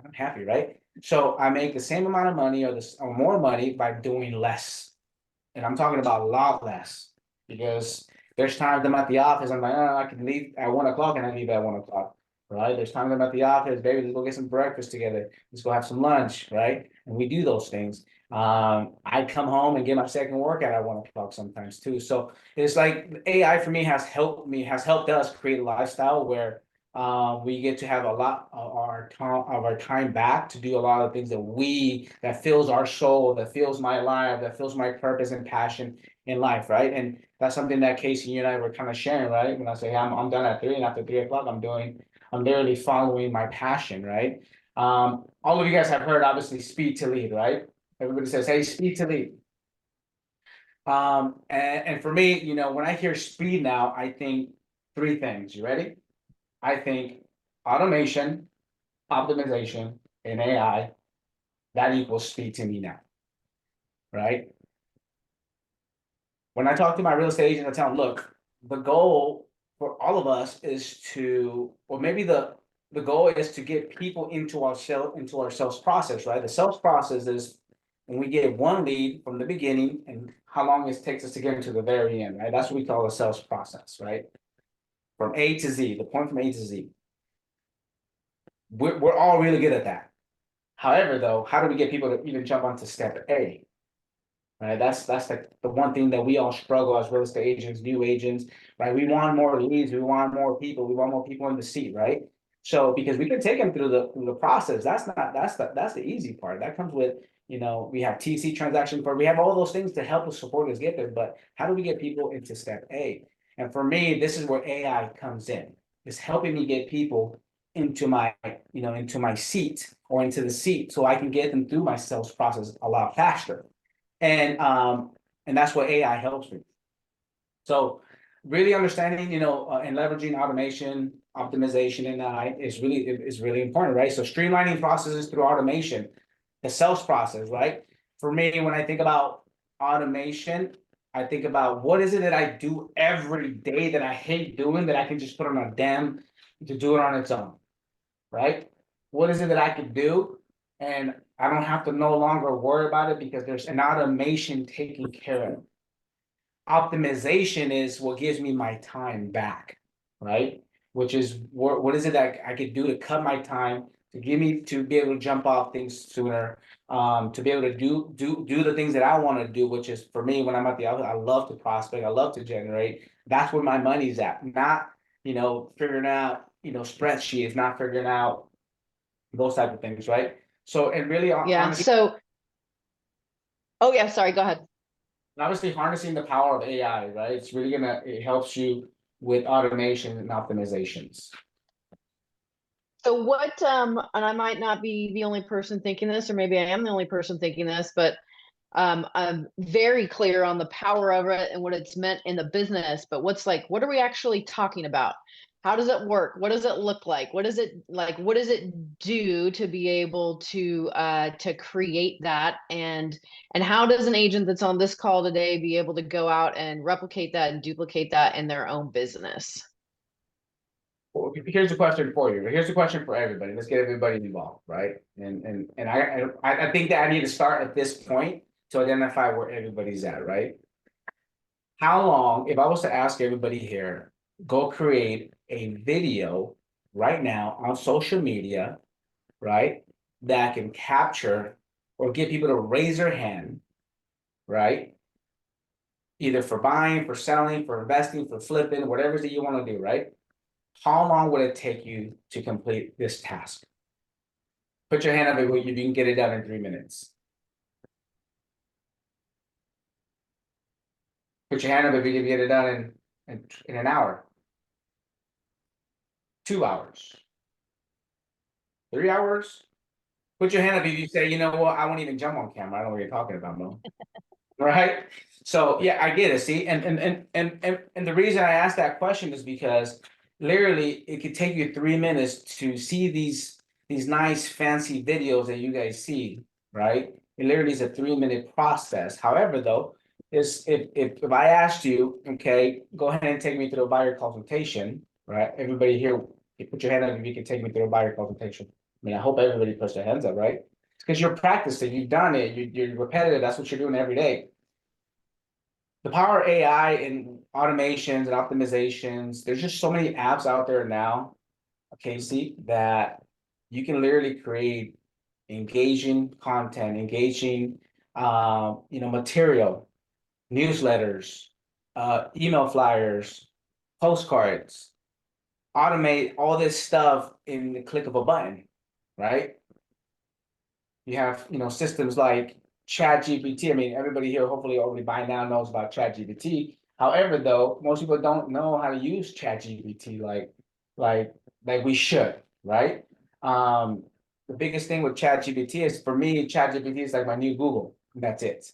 I'm happy, right? So I make the same amount of money or more money by doing less. And I'm talking about a lot less, because there's times I'm at the office, I'm like, oh, I can leave at 1 o'clock, and I leave at 1 o'clock, right? There's times I'm at the office, baby, let's go get some breakfast together. Let's go have some lunch, right? And we do those things. I come home and get my second workout at 1 o'clock sometimes too. So it's like AI for me has helped us create a lifestyle where we get to have a lot of our time back to do a lot of things that fills our soul, that fills my life, that fills my purpose and passion in life, right? And that's something that Casey, you and I were kind of sharing, right? When I say, hey, I'm done at 3, and after 3 o'clock, I'm literally following my passion, right? All of you guys have heard, obviously, speed to lead, right? Everybody says, hey, speed to lead. And for me, when I hear speed now, I think 3 things. You ready? I think automation, optimization, and AI, that equals speed to me now, right? When I talk to my real estate agents, I tell them, look, the goal for all of us is or maybe the goal is to get people into our sales process, right? The sales process is when we get one lead from the beginning and how long it takes us to get into the very end, right? That's what we call the sales process, right? From A to Z, the point from A to Z. We're all really good at that. However, though, how do we get people to even jump onto step A? Right, that's the one thing that we all struggle as real estate agents, new agents, right? We want more leads, we want more people in the seat, right? So because we can take them through the process, that's the easy part. That comes with we have TC transaction for, we have all those things to help us support us get there, but how do we get people into step A? And for me, this is where AI comes in. It's helping me get people into my, into my seat or into the seat so I can get them through my sales process a lot faster. And that's what AI helps me. So really understanding, and leveraging automation, optimization, and AI is really important, right? So streamlining processes through automation, the sales process, right? For me, when I think about automation, I think about what is it that I do every day that I hate doing that I can just put on a damn to do it on its own, right? What is it that I can do? And I don't have to no longer worry about it because there's an automation taking care of it. Optimization is what gives me my time back, right? Which is what is it that I could do to cut my time to give me to be able to jump off things sooner, to be able to do the things that I want to do, which is for me when I'm at the office, I love to prospect, I love to generate. That's where my money's at, not figuring out spreadsheets, not figuring out those type of things, right? So and really Yeah. honestly, So, oh yeah, sorry, go ahead. obviously harnessing the power of AI, right? It helps you with automation and optimizations. So what, and I might not be the only person thinking this, or maybe I am the only person thinking this, but I'm very clear on the power of it and what it's meant in the business. But what are we actually talking about? How does it work? What does it look like? What does it like? What does it do to be able to create that? And how does an agent that's on this call today be able to go out and replicate that and duplicate that in their own business? Well, here's the question for you. Here's the question for everybody. Let's get everybody involved, right? And I think that I need to start at this point to identify where everybody's at, right? How long, if I was to ask everybody here, go create a video right now on social media, right? That can capture or get people to raise their hand, right? Either for buying, for selling, for investing, for flipping, whatever it is that you want to do, right? How long would it take you to complete this task? Put your hand up if you can get it done in 3 minutes. Put your hand up if you can get it done in an hour. 2 hours. 3 hours. Put your hand up if you say, you know what, I won't even jump on camera. I don't know what you're talking about, Mo. Right? So yeah, I get it. See, and the reason I asked that question is because literally it could take you 3 minutes to see these nice fancy videos that you guys see, right? It literally is a 3-minute process. However, though, is if I asked you, okay, go ahead and take me through a buyer consultation, right? Everybody here, put your hand up if you can take me through a buyer consultation. I mean, I hope everybody puts their hands up, right? Because you're practicing, you've done it, you're repetitive, that's what you're doing every day. The power of AI and automations and optimizations, there's just so many apps out there now, Casey, that you can literally create engaging content, engaging material, newsletters, email flyers, postcards, automate all this stuff in the click of a button, right? You have, systems like ChatGPT. I mean, everybody here hopefully already by now knows about ChatGPT. However, though, most people don't know how to use ChatGPT like we should, right? The biggest thing with ChatGPT is for me, ChatGPT is like my new Google. And that's it,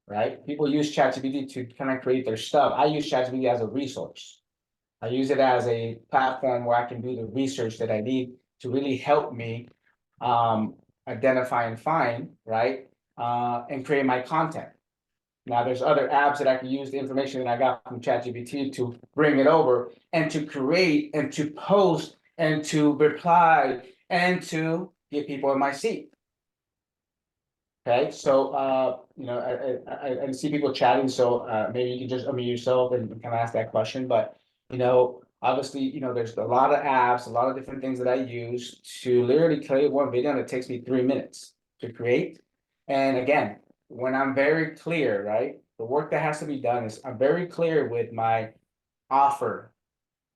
right? People use ChatGPT to kind of create their stuff. I use ChatGPT as a resource. I use it as a platform where I can do the research that I need to really help me identify and find, right? And create my content. Now, there's other apps that I can use the information that I got from ChatGPT to bring it over and to create and to post and to reply and to get people in my seat. Okay, so I see people chatting, so maybe you can just unmute yourself and kind of ask that question. But obviously, there's a lot of apps, a lot of different things that I use to literally create one video, and it takes me 3 minutes to create. And again, when I'm very clear, right, the work that has to be done is I'm very clear with my offer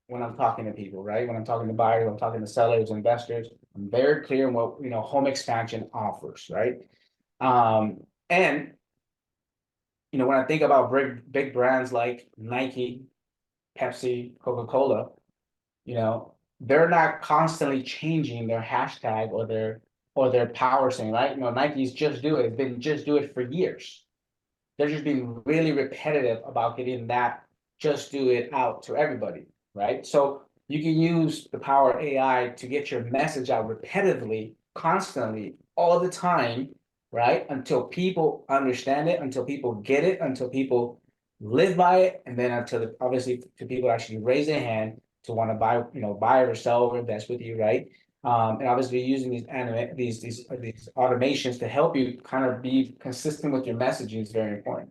when I'm talking to people, right? When I'm talking to buyers, I'm talking to sellers, investors, I'm very clear on what home expansion offers, right? And when I think about big brands like Nike, Pepsi, Coca-Cola, they're not constantly changing their hashtag or their power saying, right? Nike's just do it. It's been just do it for years. They're just being really repetitive about getting that just do it out to everybody, right? So you can use the power of AI to get your message out repetitively, constantly, all the time, right? Until people understand it, until people get it, until people live by it, and then until obviously to people actually raise their hand to want to buy or sell or invest with you, right? And obviously using these automations to help you kind of be consistent with your messaging is very important.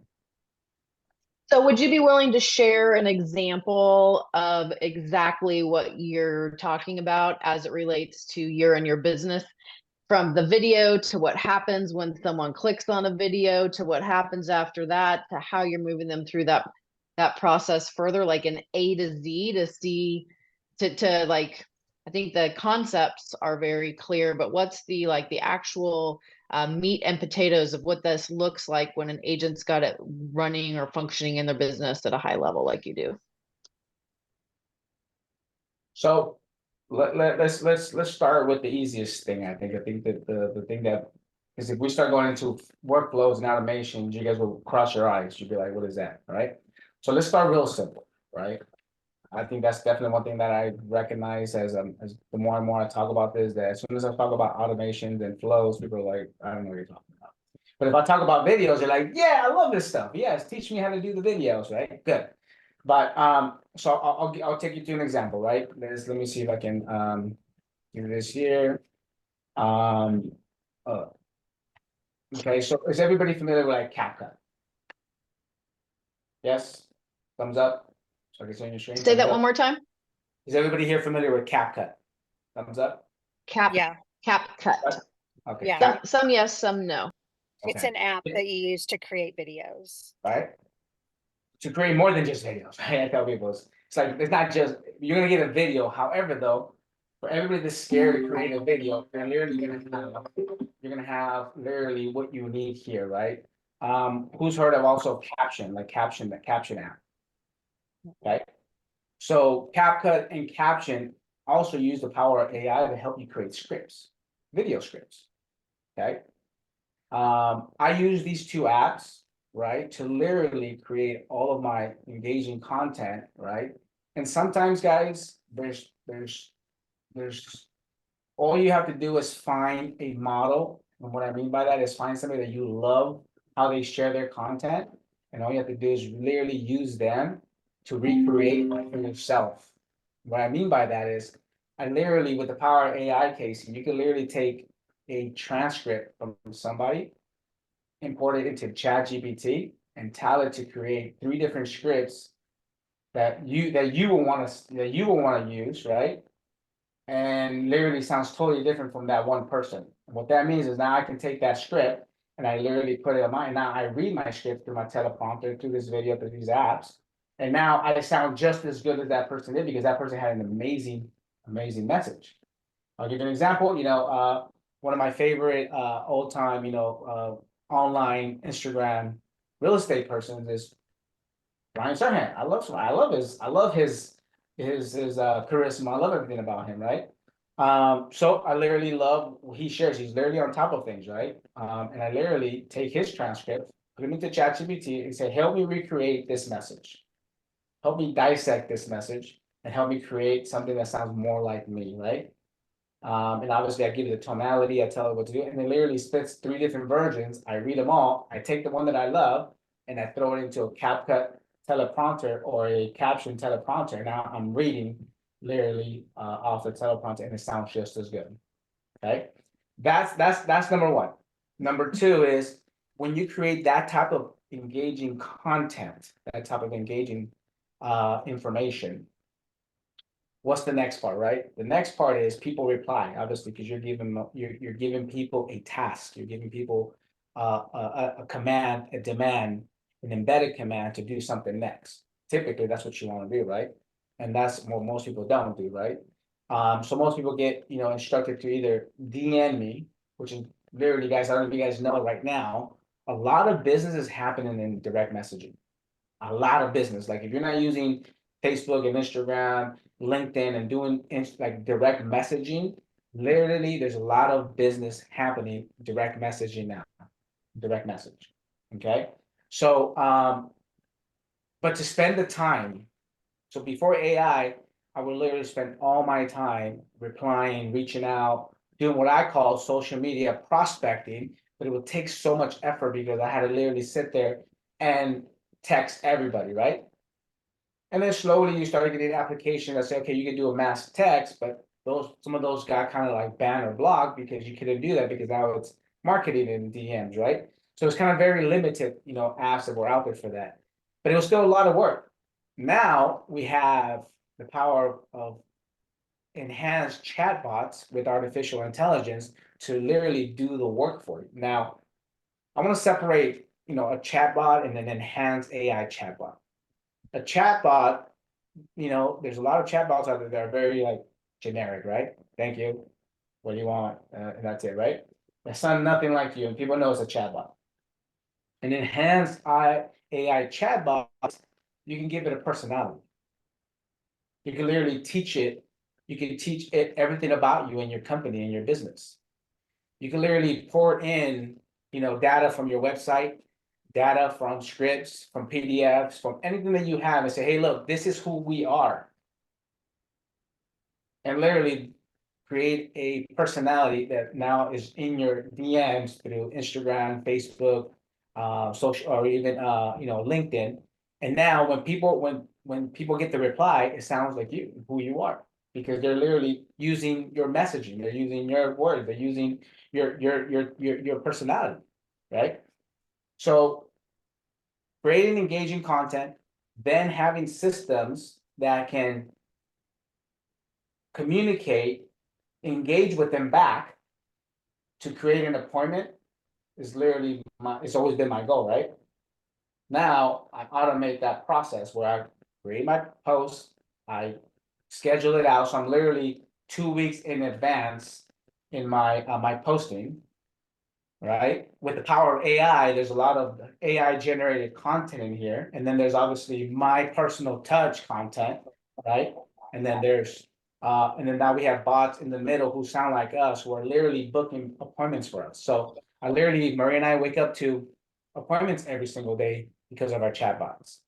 So would you be willing to share an example of exactly what you're talking about as it relates to your business? From the video to what happens when someone clicks on a video to what happens after that to how you're moving them through that process further, like an A to Z to see to like, I think the concepts are very clear, but what's the actual meat and potatoes of what this looks like when an agent's got it running or functioning in their business at a high level like you do? So let's start with the easiest thing. I think that the thing that is, if we start going into workflows and automations, you guys will cross your eyes. You'll be like, what is that? Right? So let's start real simple, right? I think that's definitely one thing that I recognize as the more and more I talk about this, that as soon as I talk about automations and flows, people are like, I don't know what you're talking about. But if I talk about videos, you're like, yeah, I love this stuff. Yes, teach me how to do the videos, right? Good. But so I'll take you to an example, right? Let me see if I can do this here. Um, okay, so is everybody familiar with like CapCut? Yes, thumbs up. So I can see on your screen. Say Thumbs that up. one more time. Is everybody here familiar with CapCut? Thumbs up. Yeah, Cap cut. Okay. Yeah. Some yes, some no. it's Okay. an app that you use to create videos. Right? To create more than just videos, right? I tell people it's like it's not just you're gonna get a video. However, though, for everybody that's scared to create a video, you're gonna have literally what you need here, right? Who's heard of also caption, like the caption app? Okay. So CapCut and Caption also use the power of AI to help you create scripts, video scripts. Okay. I use these two apps, right, to literally create all of my engaging content, right? And sometimes, guys, there's all you have to do is find a model. And what I mean by that is find somebody that you love how they share their content. And all you have to do is literally use them to recreate for yourself. What I mean by that is I literally, with the power of AI, Casey, you can literally take a transcript from somebody, import it into ChatGPT, and tell it to create 3 different scripts that you will want to use, right? And literally sounds totally different from that one person. And what that means is now I can take that script and I literally put it on mine. Now I read my script through my teleprompter, through this video, through these apps. And now I sound just as good as that person did because that person had an amazing message. I'll give you an example. One of my favorite old time, online Instagram real estate persons is Ryan Serhant. I love his charisma. I love everything about him, right? So I literally love what he shares. He's literally on top of things, right? And I literally take his transcript, put him into ChatGPT, and say, help me recreate this message. Help me dissect this message and help me create something that sounds more like me, right? And obviously I give it a tonality, I tell it what to do, and it literally spits 3 different versions. I read them all, I take the one that I love, and I throw it into a CapCut teleprompter or a caption teleprompter. Now I'm reading literally off the teleprompter and it sounds just as good. Okay. That's number 1. Number 2 is when you create that type of engaging content, that type of engaging information. What's the next part, right? The next part is people reply, obviously, because you're giving people a task, you're giving people a command, a demand, an embedded command to do something next. Typically, that's what you want to do, right? And that's what most people don't do, right? So most people get instructed to either DM me, which literally, guys, I don't know if you guys know right now, a lot of business is happening in direct messaging. A lot of business. Like if you're not using Facebook and Instagram, LinkedIn, and doing like direct messaging, literally, there's a lot of business happening direct messaging now. Direct message. Okay. So, but to spend the time, so before AI, I would literally spend all my time replying, reaching out, doing what I call social media prospecting, but it would take so much effort because I had to literally sit there and text everybody, right? And then slowly you started getting applications that say, okay, you can do a mass text, but some of those got kind of like banned or blocked because you couldn't do that because now it's marketing in DMs, right? So it's kind of very limited, apps that were out there for that. But it was still a lot of work. Now we have the power of enhanced chatbots with artificial intelligence to literally do the work for you. Now, I want to separate, a chatbot and an enhanced AI chatbot. A chatbot, there's a lot of chatbots out there that are very like generic, right? Thank you. What do you want? And that's it, right? It's not nothing like you, and people know it's a chatbot. An enhanced AI chatbot, you can give it a personality. You can literally teach it. You can teach it everything about you and your company and your business. You can literally pour in, data from your website, data from scripts, from PDFs, from anything that you have and say, hey, look, this is who we are. And literally create a personality that now is in your DMs through Instagram, Facebook, social, or even LinkedIn. And now when people get the reply, it sounds like you, who you are, because they're literally using your messaging, they're using your words, they're using your personality, right? So creating engaging content, then having systems that can communicate, engage with them back to create an appointment is literally it's always been my goal, right? Now I automate that process where I create my post, I schedule it out. So I'm literally 2 weeks in advance in my posting, right? With the power of AI, there's a lot of AI generated content in here. And then there's obviously my personal touch content, right? And then and then now we have bots in the middle who sound like us, who are literally booking appointments for us. So Maria and I wake up to appointments every single day because of our chatbots.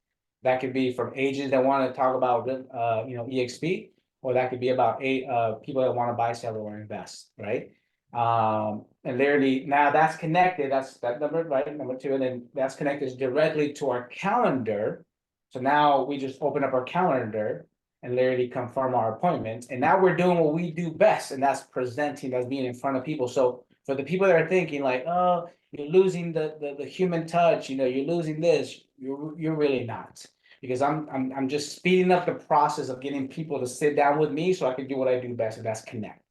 That could be from agents that want to talk about, EXP, or that could be about people that want to buy, sell, or invest, right? And literally now that's connected, that's that number, right? Number two, and then that's connected directly to our calendar. So now we just open up our calendar and literally confirm our appointments. And now we're doing what we do best, and that's presenting, that's being in front of people. So for the people that are thinking like, oh, you're losing the human touch, you're losing this, you're really not. Because I'm just speeding up the process of getting people to sit down with me so I can do what I do best, and that's connect.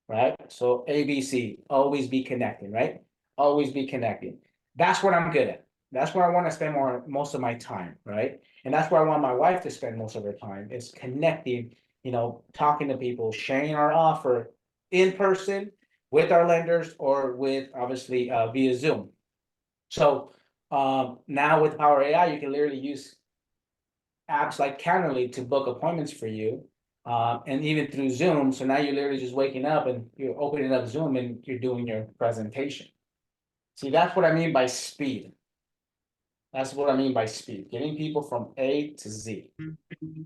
Right? So ABC, always be connecting, right? Always be connecting. That's what I'm good at. That's where I want to spend most of my time, right? And that's where I want my wife to spend most of her time, is connecting, talking to people, sharing our offer in person with our lenders or with obviously via Zoom. So now with Power AI, you can literally use apps like Calendly to book appointments for you. And even through Zoom. So now you're literally just waking up and you're opening up Zoom and you're doing your presentation. See, that's what I mean by speed. That's what I mean by speed, getting people from A to Z.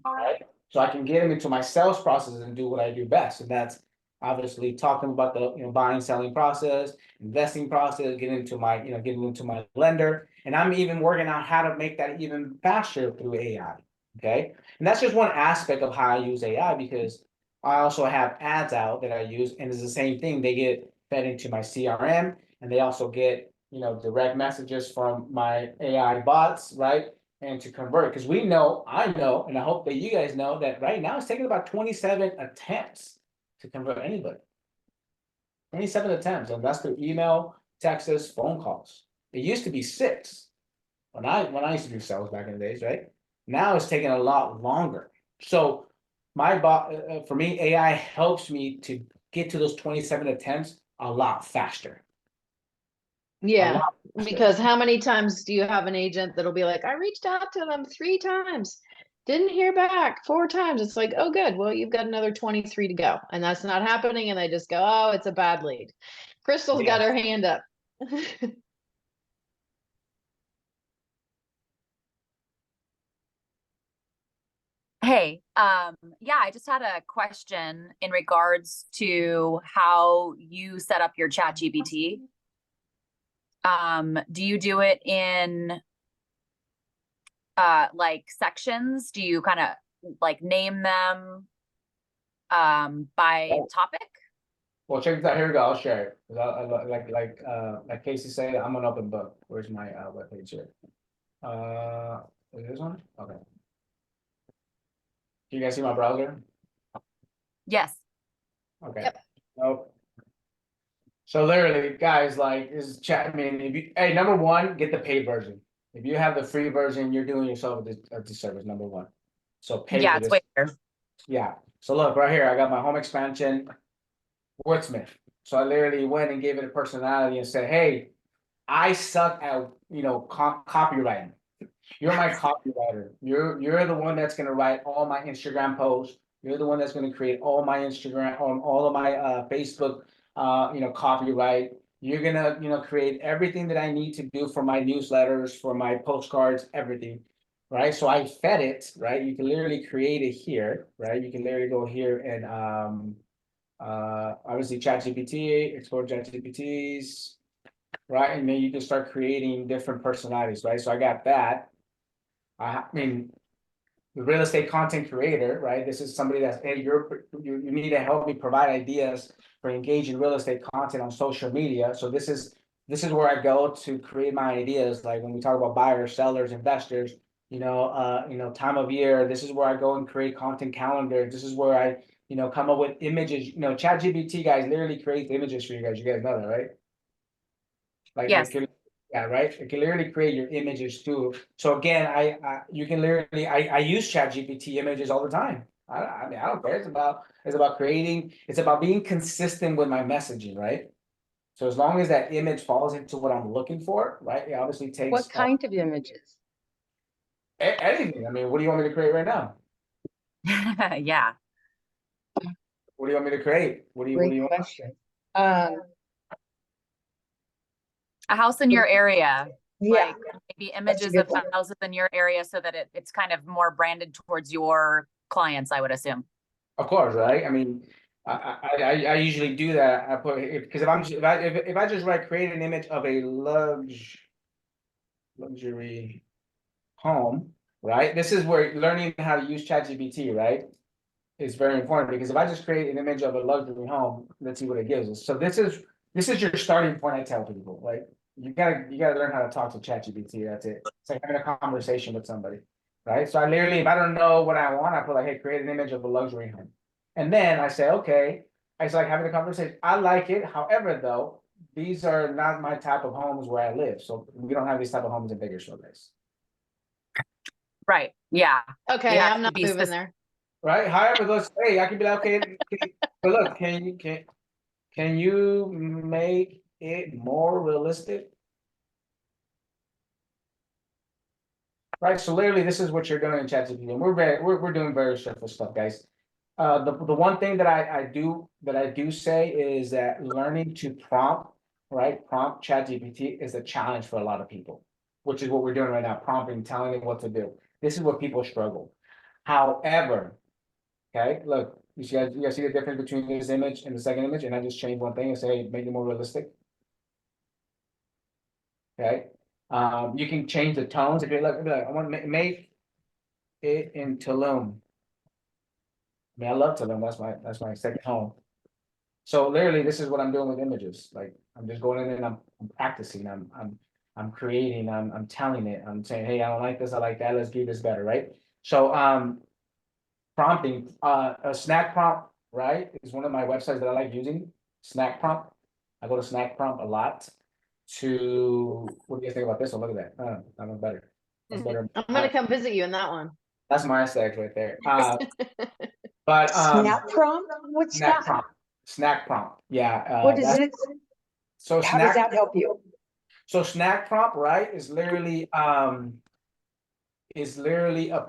Right? So I can get them into my sales process and do what I do best. And that's obviously talking about the buying, selling process, investing process, getting into my lender. And I'm even working out how to make that even faster through AI. Okay. And that's just one aspect of how I use AI, because I also have ads out that I use, and it's the same thing. They get fed into my CRM, and they also get, direct messages from my AI bots, right? And to convert, because I know, and I hope that you guys know that right now it's taking about 27 attempts to convert anybody. 27 attempts, and that's through email, texts, phone calls. It used to be 6 when I used to do sales back in the days, right? Now it's taking a lot longer. So for me, AI helps me to get to those 27 attempts a lot faster. Yeah, lot. because how many times do you have an agent that'll be like, I reached out to them 3 times, didn't hear back 4 times. It's like, oh, good. Well, you've got another 23 to go. And that's not happening. And they just go, oh, it's a bad lead. Crystal's got Yes. her hand up. Hey, yeah, I just had a question in regards to how you set up your chat GPT. Do you do it in like sections? Do you kind of like name them by topic? Well, check this out. Here we go. I'll share it. 'Cause like Casey said, I'm an open book. Where's my webpage here? Is this one? Okay. Do you guys see my browser? Yes. Okay. Yep. Nope. So literally, guys, like is chat. I mean, if you number one, get the paid version. If you have the free version, you're doing yourself a disservice. Number one. So pay Yeah, for it's this. way better. Yeah. So look right here. I got my home expansion, wordsmith. So I literally went and gave it a personality and said, "Hey, I suck at copywriting. You're my copywriter. You're the one that's gonna write all my Instagram posts. You're the one that's gonna create all my Instagram on all of my Facebook copyright. You're gonna create everything that I need to do for my newsletters, for my postcards, everything." Right. So I fed it, right? You can literally create it here, right? You can literally go here and obviously ChatGPT, explore ChatGPTs, right? And then you can start creating different personalities, right? So I got that. I mean, the real estate content creator, right? This is somebody that's, hey, you need to help me provide ideas for engaging real estate content on social media. So this is where I go to create my ideas. Like when we talk about buyers, sellers, investors, time of year, this is where I go and create content calendars. This is where I, come up with images. ChatGPT guys literally creates images for you guys. You guys know that, right? Like Yes. yeah, right. It can literally create your images too. So again, you can literally I use ChatGPT images all the time. I mean I don't care. It's about creating. It's about being consistent with my messaging, right? So as long as that image falls into what I'm looking for, right? It obviously takes What kind of images? anything. I mean, what do you want me to create right now? Yeah. What do you want me to create? What do you Great want? question. A house in your area. Yeah, Like maybe That's a images good of one. houses in your area so that it's kind of more branded towards your clients, I would assume. Of course, right? I mean, I usually do that. I put because if I just create an image of a luxury home, right? This is where learning how to use ChatGPT, right, is very important because if I just create an image of a luxury home, let's see what it gives us. So this is your starting point. I tell people, like you gotta learn how to talk to ChatGPT. That's it. It's like having a conversation with somebody, right? So I literally, if I don't know what I want, I put like, hey, create an image of a luxury home, and then I say, okay, it's like having a conversation. I like it. However, though, these are not my type of homes where I live. So we don't have these type of homes in Bakersfield, guys. Right. Yeah. Okay, You have I'm to not be moving specific. there. Right. However, let's hey, I can be like, okay, but look, can you make it more realistic? Right. So literally, this is what you're doing in ChatGPT, and we're doing very surface stuff, guys. The one thing that I do say is that learning to prompt ChatGPT is a challenge for a lot of people, which is what we're doing right now, prompting, telling it what to do. This is where people struggle. However, okay, look, you guys see the difference between this image and the second image, and I just changed one thing and say, hey, make it more realistic. Okay, you can change the tones if you're like, I want to make it in Tulum. I mean, I love Tulum. That's my second home. So literally, this is what I'm doing with images. Like I'm just going in and I'm practicing. I'm creating. I'm telling it. I'm saying, hey, I don't like this. I like that. Let's do this better, right? So prompting, a snack prompt, right, is one of my websites that I like using. Snack prompt. I go to snack prompt a lot. What do you think about this one? Look at that. That one's better. That's better. I'm gonna come visit you in that one. That's my aesthetic right there. But Snap prompt? What's snack that? prompt. Snack prompt. Yeah. What is it? So How does snack. that help you? So snack prompt, right, is literally a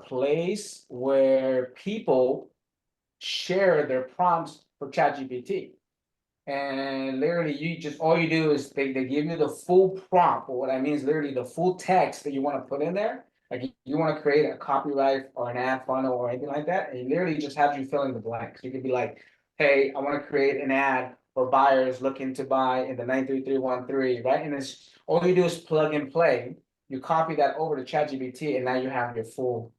place where people share their prompts for ChatGPT. And literally, you just all you do is they give you the full prompt. But what I mean is literally the full text that you want to put in there. Like you want to create a copyright or an ad funnel or anything like that, and it literally just have you fill in the blanks. You could be like, "Hey, I want to create an ad for buyers looking to buy in the 93313," right? And it's all you do is plug and play. You copy that over to ChatGPT, and now you have your full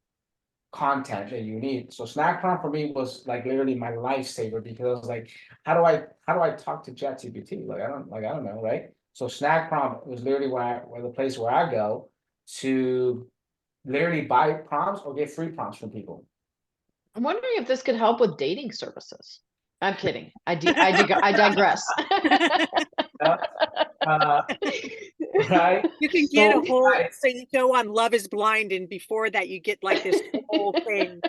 content that you need. So snack prompt for me was like literally my lifesaver because I was like, how do I talk to ChatGPT? Like I don't know, right? So snack prompt was literally where the place where I go to literally buy prompts or get free prompts from people. I'm wondering if this could help with dating services. I'm kidding. I digress. Uh, right? You can get So, a whole, I- so you go on Love is Blind, and before that, you get like this whole thing.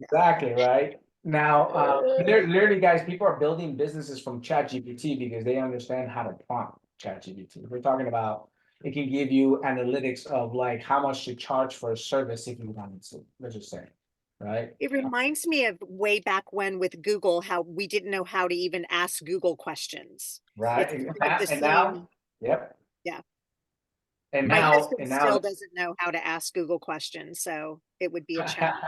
Exactly, right? Now, literally, guys, people are building businesses from ChatGPT because they understand how to prompt ChatGPT. We're talking about it can give you analytics of like how much to charge for a service if you wanted to. Let's just say, right? It reminds me of way back when with Google, how we didn't know how to even ask Google questions. Right. It's And, kind of the and now, same. yep. Yeah. And My now, husband and still now, doesn't know how to ask Google questions, so it would be a challenge.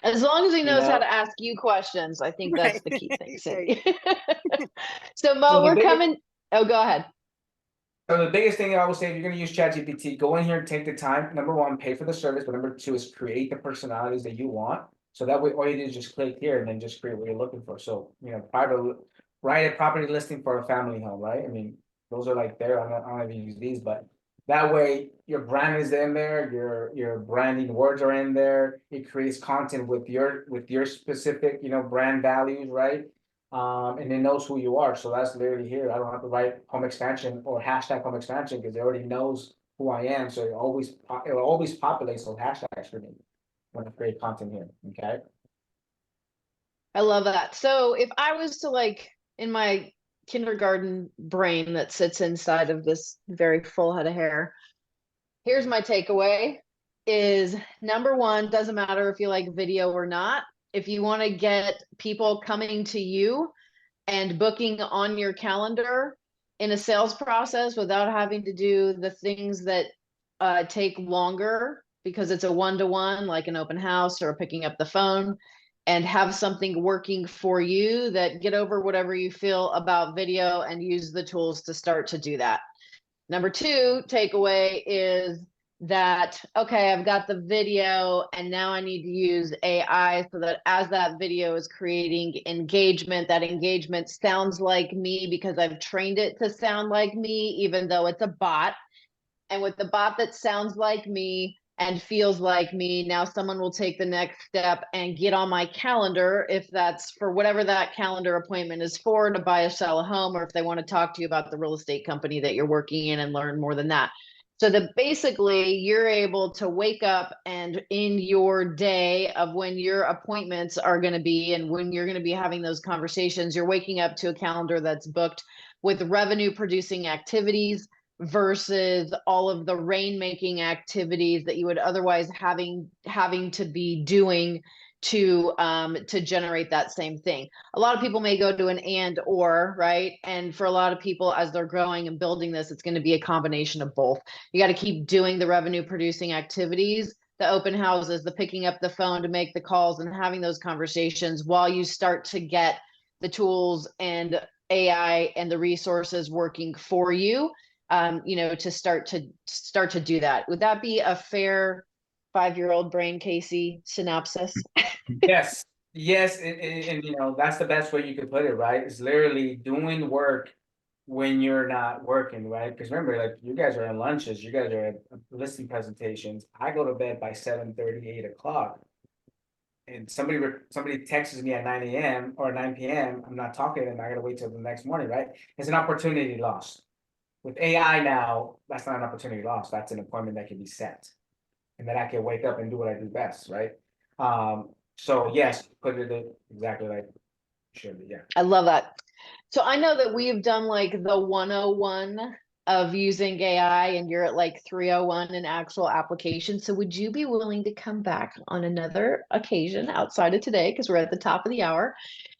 As long as he You knows how know, to ask you questions, I think that's Right. the key thing, There you Cindy. So Mo, so the we're biggest, coming. Oh, go ahead. so the biggest thing I will say, if you're going to use ChatGPT, go in here and take the time. Number one, pay for the service, but number two is create the personalities that you want. So that way, all you do is just click here and then just create what you're looking for. So, write a property listing for a family home, right? I mean, those are like there. I don't even use these, but that way your brand is in there, your branding words are in there. It creates content with your specific, brand values, right? And it knows who you are. So that's literally here. I don't have to write home expansion or hashtag home expansion because it already knows who I am. So it always populates those hashtags for me when I create content here. Okay. I love that. So if I was to like in my kindergarten brain that sits inside of this very full head of hair, here's my takeaway is number one, doesn't matter if you like video or not. If you want to get people coming to you and booking on your calendar in a sales process without having to do the things that take longer because it's a one-to-one, like an open house or picking up the phone, and have something working for you, that get over whatever you feel about video and use the tools to start to do that. Number two takeaway is that, okay, I've got the video and now I need to use AI so that as that video is creating engagement, that engagement sounds like me because I've trained it to sound like me, even though it's a bot. And with the bot that sounds like me and feels like me, now someone will take the next step and get on my calendar, if that's for whatever that calendar appointment is for, to buy or sell a home, or if they want to talk to you about the real estate company that you're working in and learn more than that. So that basically you're able to wake up and in your day of when your appointments are going to be and when you're going to be having those conversations, you're waking up to a calendar that's booked with revenue producing activities versus all of the rainmaking activities that you would otherwise having to be doing to generate that same thing. A lot of people may go to an and or, right? And for a lot of people, as they're growing and building this, it's going to be a combination of both. You got to keep doing the revenue producing activities, the open houses, the picking up the phone to make the calls and having those conversations while you start to get the tools and AI and the resources working for you, to start to do that. Would that be a fair 5-year-old brain, Casey, synopsis? Yes. Yes. And that's the best way you could put it, right? It's literally doing work when you're not working, right? Because remember, like you guys are in lunches, you guys are at listing presentations. I go to bed by 7:30, 8 o'clock. And somebody texts me at 9 a.m. or 9 p.m. I'm not talking to them. I gotta wait till the next morning, right? It's an opportunity lost. With AI now, that's not an opportunity lost. That's an appointment that can be set. And then I can wake up and do what I do best, right? So yes, put it exactly like it should be, yeah. I love that. So I know that we've done like the 101 of using AI and you're at like 301 in actual application. So would you be willing to come back on another occasion outside of today? Because we're at the top of the hour.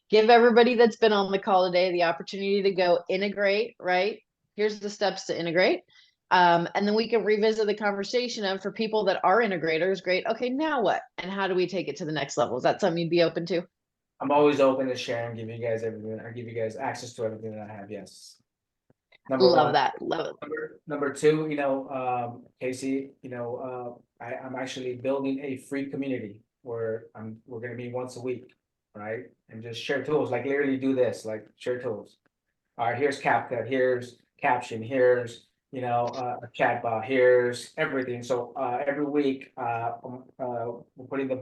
Give everybody that's been on the call today the opportunity to go integrate, right? Here's the steps to integrate. And then we can revisit the conversation of for people that are integrators, great. Okay, now what? And how do we take it to the next level? Is that something you'd be open to? I'm always open to share and give you guys everything. I give you guys access to everything that I have. Yes. Number Love one. that. Love it. Number two, Casey, I'm actually building a free community where we're gonna meet once a week, right? And just share tools, like literally do this, like share tools. All right, here's CapCut, here's Caption, here's, a chatbot, here's everything. So, every week, we're putting the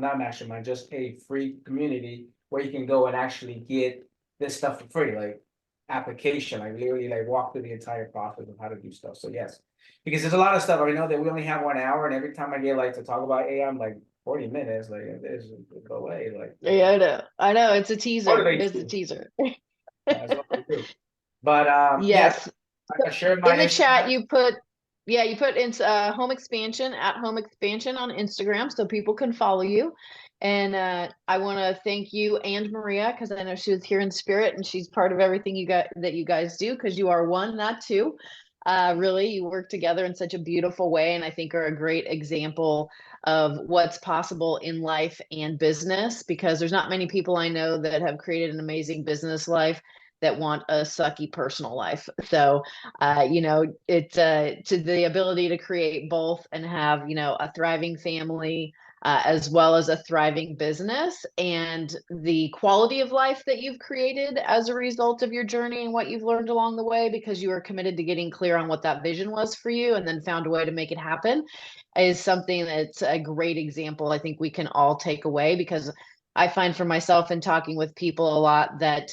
not mastermind, just a free community where you can go and actually get this stuff for free, like application, like literally like walk through the entire process of how to do stuff. So yes, because there's a lot of stuff. I know that we only have 1 hour, and every time I get like to talk about AI, I'm like 40 minutes, like there's no way, like Yeah, I know. I know. It's a teaser. motivates It's a you. teaser. That's what I do. But Yes. I shared my In the chat, Instagram. you put in home expansion at home expansion on Instagram so people can follow you. And I want to thank you and Maria because I know she was here in spirit and she's part of everything you guys do because you are one, not two. Really, you work together in such a beautiful way, and I think are a great example of what's possible in life and business because there's not many people I know that have created an amazing business life that want a sucky personal life. So it's to the ability to create both and have, a thriving family as well as a thriving business and the quality of life that you've created as a result of your journey and what you've learned along the way because you were committed to getting clear on what that vision was for you and then found a way to make it happen is something that's a great example I think we can all take away because I find for myself in talking with people a lot that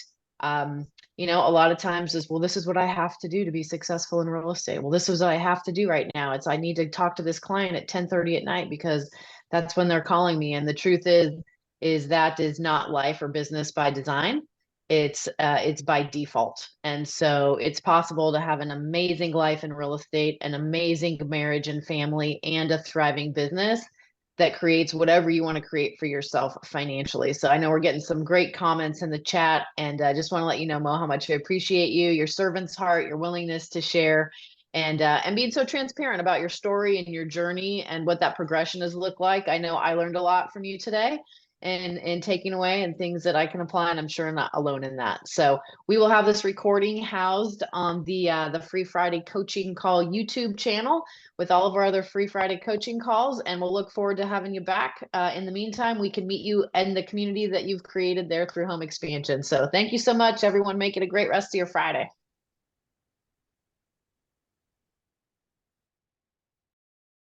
a lot of times is, well, this is what I have to do to be successful in real estate. Well, this is what I have to do right now. It's I need to talk to this client at 10:30 at night because that's when they're calling me. And the truth is that is not life or business by design. It's by default. And so it's possible to have an amazing life in real estate, an amazing marriage and family, and a thriving business that creates whatever you want to create for yourself financially. So I know we're getting some great comments in the chat, and I just want to let you know, Mo, how much I appreciate you, your servant's heart, your willingness to share, and being so transparent about your story and your journey and what that progression has looked like. I know I learned a lot from you today and taking away and things that I can apply, and I'm sure I'm not alone in that. So we will have this recording housed on the Free Friday Coaching Call YouTube channel with all of our other Free Friday coaching calls, and we'll look forward to having you back. In the meantime, we can meet you in the community that you've created there through home expansion. So thank you so much, everyone. Make it a great rest of your Friday.